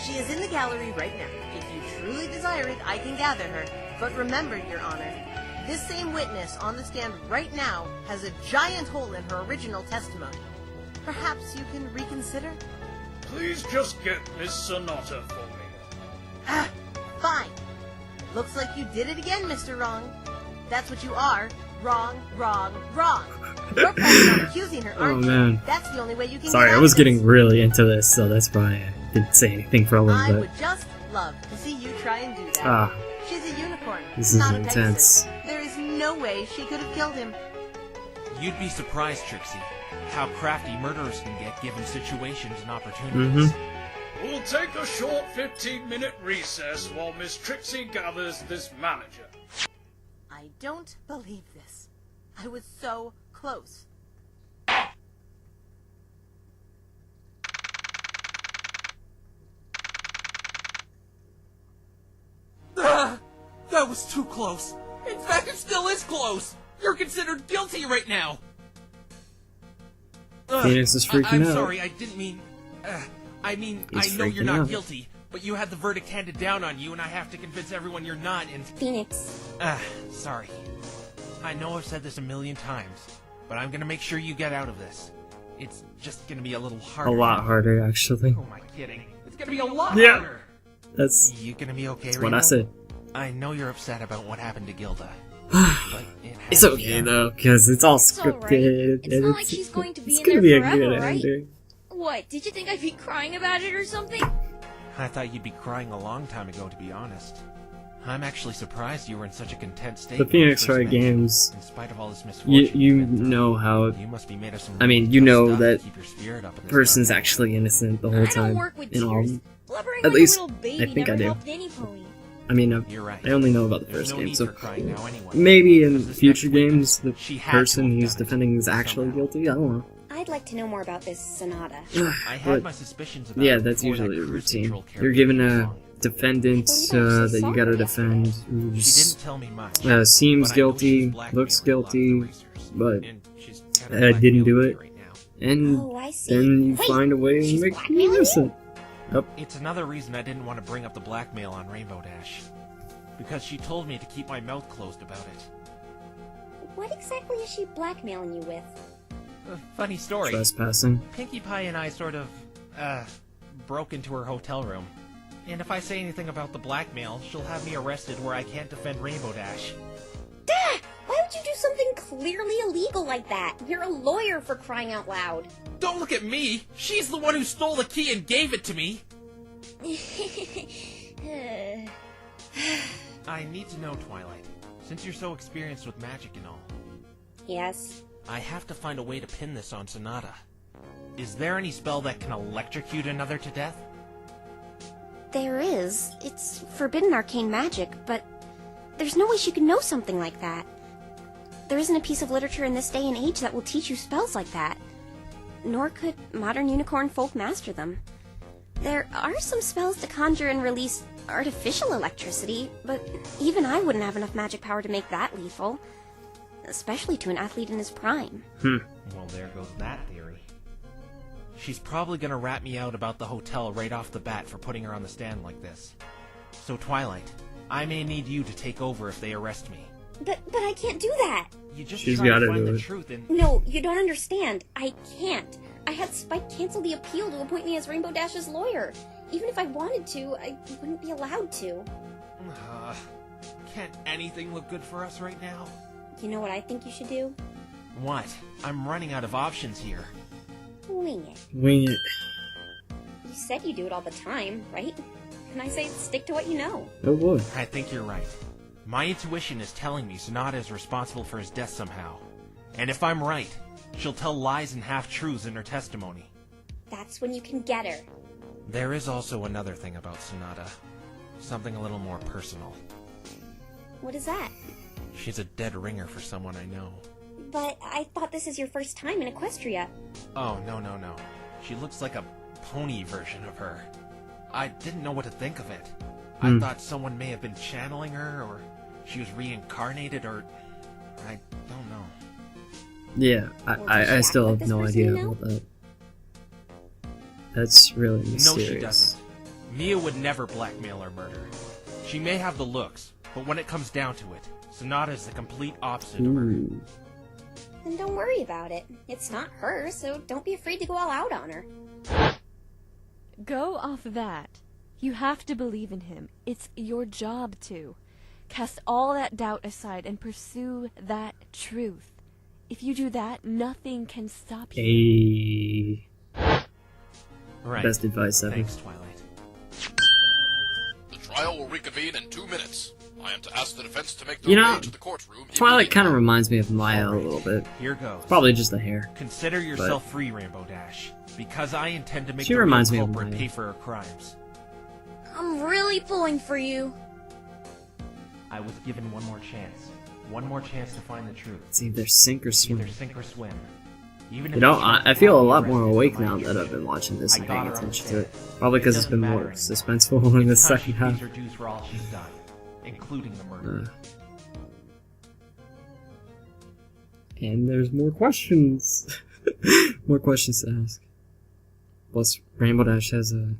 She is in the gallery right now. If you truly desire it, I can gather her. But remember, Your Honor, this same witness on the stand right now has a giant hole in her original testimony. Perhaps you can reconsider? Please just get Miss Sonata for me. Ah, fine. Looks like you did it again, Mr. Wrong. That's what you are. Wrong, wrong, wrong. You're planning on accusing her, Oh aren't you? man. That's the only way you can Sorry, get I out was of this. getting really into this, so that's why I didn't say anything for a little I bit. would just love to see you try and do that. Ah, She's a unicorn, this is not a intense. Pegasus. There is no way she could have killed him. You'd be surprised, Trixie, how crafty murderers can get given situations and opportunities. We'll take a short 15-minute recess while Miss Trixie gathers this manager. I don't believe this. I was so close. That was too close. In fact, it still is close. You're considered guilty right now. Phoenix is freaking I'm out. sorry, I didn't mean... I mean, He's I know you're freaking not out. guilty, but you had the verdict handed down on you, and I have to convince everyone you're not, and... Phoenix. Sorry. I know I've said this a million times, but I'm gonna make sure you get out of this. It's just gonna be a little harder. A lot harder, actually. Who am I kidding? It's gonna be a lot Yeah. harder! That's You gonna be okay, what I Reno? said. I know you're upset about what happened to Gilda, but it It's has to be okay done. though, because it's all It's all right. scripted. It's and not like she's going to be it's in gonna there be a forever, good right? ending. What, did you think I'd be crying about it or something? I thought you'd be crying a long time ago, to be honest. I'm actually surprised you were in such a content state. The when you Phoenix first Wright met me. games, In spite of all this misfortune you you've been through, know how you must be made of some I mean, really you tough know stuff to that keep your spirit up in this person's time. actually innocent the I whole don't time. work with In all, tears. Blubbering at like least, a little baby I think never I do. helped any pony. I mean, You're right. I only know about the There's first no game, need so for crying now anyway. maybe in Because this future next witness, games, the she had to person have who's done it defending is actually somehow. guilty. I don't know. I'd like to know more about this Sonata. I had my suspicions about Yeah, it that's before that usually a cruise routine. control You're character given came a along. defendant that you gotta defend She who's didn't tell me much. seems but I know guilty, she's blackmailing looks a lot of the guilty, racers, but and she's kinda didn't do blackmailing it. me right now. and Oh, I see. then you Wait, find a way to she's make me blackmailing you? innocent. It's another reason I didn't want to bring up the blackmail on Rainbow Dash. Because she told me to keep my mouth closed about it. What exactly is she blackmailing you with? Funny story. Trespassing. Pinkie Pie and I sort of, broke into her hotel room. And if I say anything about the blackmail, she'll have me arrested where I can't defend Rainbow Dash. Dad! Why would you do something clearly illegal like that? You're a lawyer, for crying out loud. Don't look at me! She's the one who stole the key and gave it to me! I need to know, Twilight, since you're so experienced with magic and all. Yes? I have to find a way to pin this on Sonata. Is there any spell that can electrocute another to death? There is. It's forbidden arcane magic, but there's no way she could know something like that. There isn't a piece of literature in this day and age that will teach you spells like that. Nor could modern unicorn folk master them. There are some spells to conjure and release artificial electricity, but even I wouldn't have enough magic power to make that lethal. Especially to an athlete in his prime. Well, there goes that theory. She's probably gonna rat me out about the hotel right off the bat for putting her on the stand like this. So, Twilight, I may need you to take over if they arrest me. But I can't do that! You just She's try to gotta find do the it. truth and... No, you don't understand. I can't. I had Spike cancel the appeal to appoint me as Rainbow Dash's lawyer. Even if I wanted to, I wouldn't be allowed to. Can't anything look good for us right now? You know what I think you should do? What? I'm running out of options here. Wing it. Wing it. You said you do it all the time, right? And I say stick to what you know. Oh boy. I think you're right. My intuition is telling me Sonata is responsible for his death somehow. And if I'm right, she'll tell lies and half-truths in her testimony. That's when you can get her. There is also another thing about Sonata. Something a little more personal. What is that? She's a dead ringer for someone I know. But I thought this is your first time in Equestria. Oh, no. She looks like a pony version of her. I didn't know what to think of it. I thought someone may have been channeling her, or she was reincarnated, or... I don't know. Yeah, Well, I does she still act have like no this person idea you know? about that. That's really mysterious. No, she doesn't. Mia would never blackmail or murder. She may have the looks, but when it comes down to it, Sonata is the complete opposite of her. Ooh. Then don't worry about it. It's not her, so don't be afraid to go all out on her. Go off that. You have to believe in him. It's your job to. Cast all that doubt aside and pursue that truth. If you do that, nothing can stop you. Hey. Right. Best advice ever. Thanks, Twilight. The trial will reconvene in 2 minutes. I am to ask the defense to make You their know, way to the courtroom. Twilight kind of reminds me of Maya a little bit. Here goes. Probably just the hair. Consider yourself free, Rainbow Dash, because I intend to make She the real reminds me of culprit Maya. pay for her crimes. I'm really pulling for you. I was given one more chance. One more chance to find the truth. It's either sink or swim. Either sink or swim. Even You know, if I feel a lot arrested more for awake my now that intrusion, I've been watching this I and got paying her on attention the to it. stand. Probably because it's Doesn't been more matter suspenseful in the It's time second she half. pays her dues for all she's done, including the murder. And there's more questions. More questions to ask. Plus, Rainbow Dash has a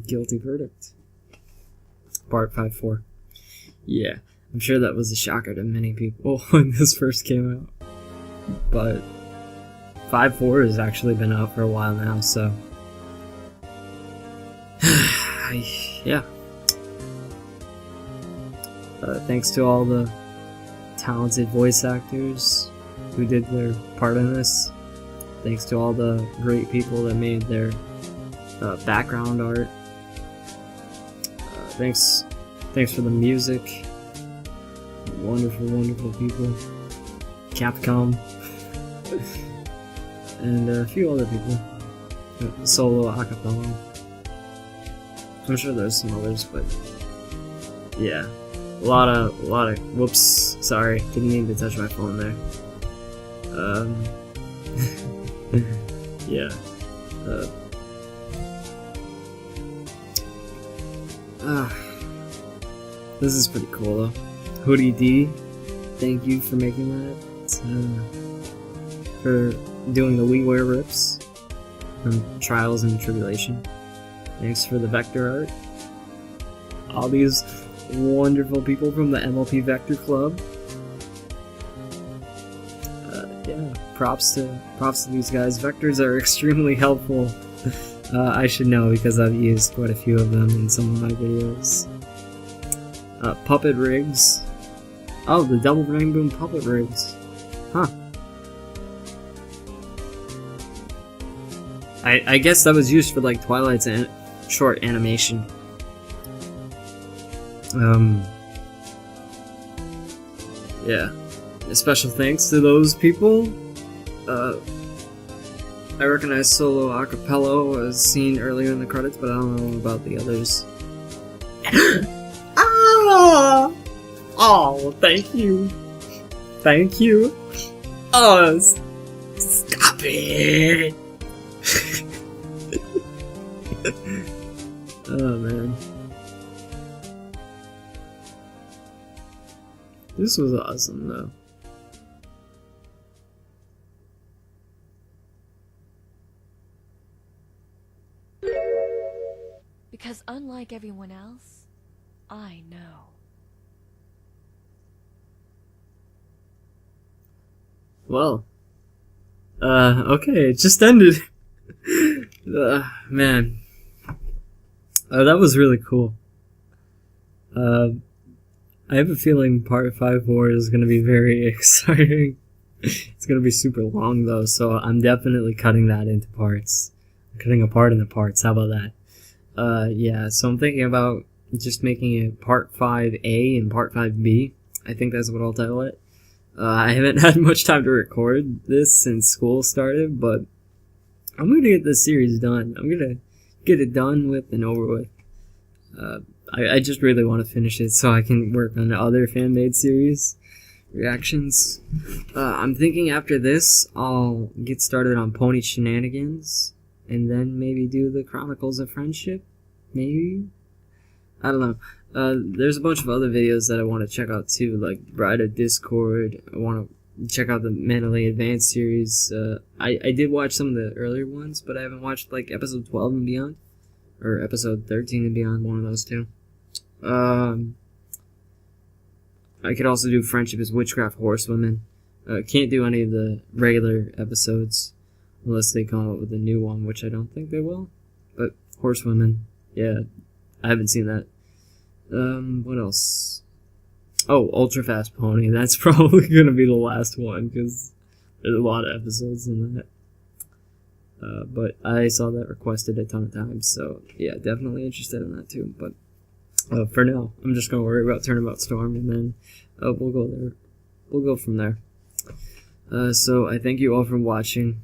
guilty verdict. Part 5-4. Yeah, I'm sure that was a shocker to many people when this first came out. But 5-4 has actually been out for a while now, so... yeah. Thanks to all the talented voice actors who did their part in this. Thanks to all the great people that made their background art. Thanks for the music. Wonderful people. Capcom. And a few other people. Solo acapella. I'm sure there's some others, but yeah. A lot of whoops, sorry, didn't mean to touch my phone there. Yeah. This is pretty cool though. Hoodie D, thank you for making that. For doing the WeWare rips from Trials and Tribulation. Thanks for the vector art. All these wonderful people from the MLP Vector Club. Yeah, props to these guys. Vectors are extremely helpful. I should know because I've used quite a few of them in some of my videos. Puppet rigs. Oh, the double rainbow puppet rigs. Huh. I guess that was used for like Twilight's short animation. Yeah. A special thanks to those people. I recognize Solo Acapello as seen earlier in the credits, but I don't know about the others. Ah! Oh, thank you. Thank you. Oh, stop it. Oh, man. This was awesome, though. Because unlike everyone else, I know. Well. Okay, it just ended. Man. That was really cool. I have a feeling part 5-4 is going to be very exciting. It's going to be super long though, so I'm definitely cutting that into parts. I'm cutting a part into parts, how about that? Yeah, so I'm thinking about just making it part 5A and part 5B. I think that's what I'll title it. I haven't had much time to record this since school started, but I'm gonna get this series done. I'm gonna get it done with and over with. I just really want to finish it so I can work on other fan-made series reactions. I'm thinking after this, I'll get started on Pony Shenanigans, and then maybe do the Chronicles of Friendship? Maybe? I don't know. There's a bunch of other videos that I want to check out too, like Bride of Discord. I want to check out the Mentally Advanced series. I did watch some of the earlier ones, but I haven't watched like episode 12 and beyond. Or episode 13 and beyond, one of those two. I could also do Friendship is Witchcraft Horsewomen. Can't do any of the regular episodes unless they come up with a new one, which I don't think they will. But Horsewomen, yeah, I haven't seen that. What else? Oh, Ultra Fast Pony. That's probably gonna be the last one because there's a lot of episodes in that. But I saw that requested a ton of times, so yeah, definitely interested in that too. But for now, I'm just gonna worry about Turnabout Storm, and then we'll go there. We'll go from there. So I thank you all for watching,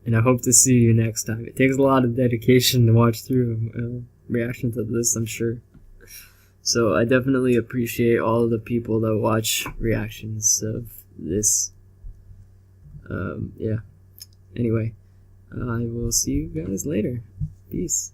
and I hope to see you next time. It takes a lot of dedication to watch through reactions to this, I'm sure. So I definitely appreciate all of the people that watch reactions of this. Yeah. Anyway, I will see you guys later. Peace.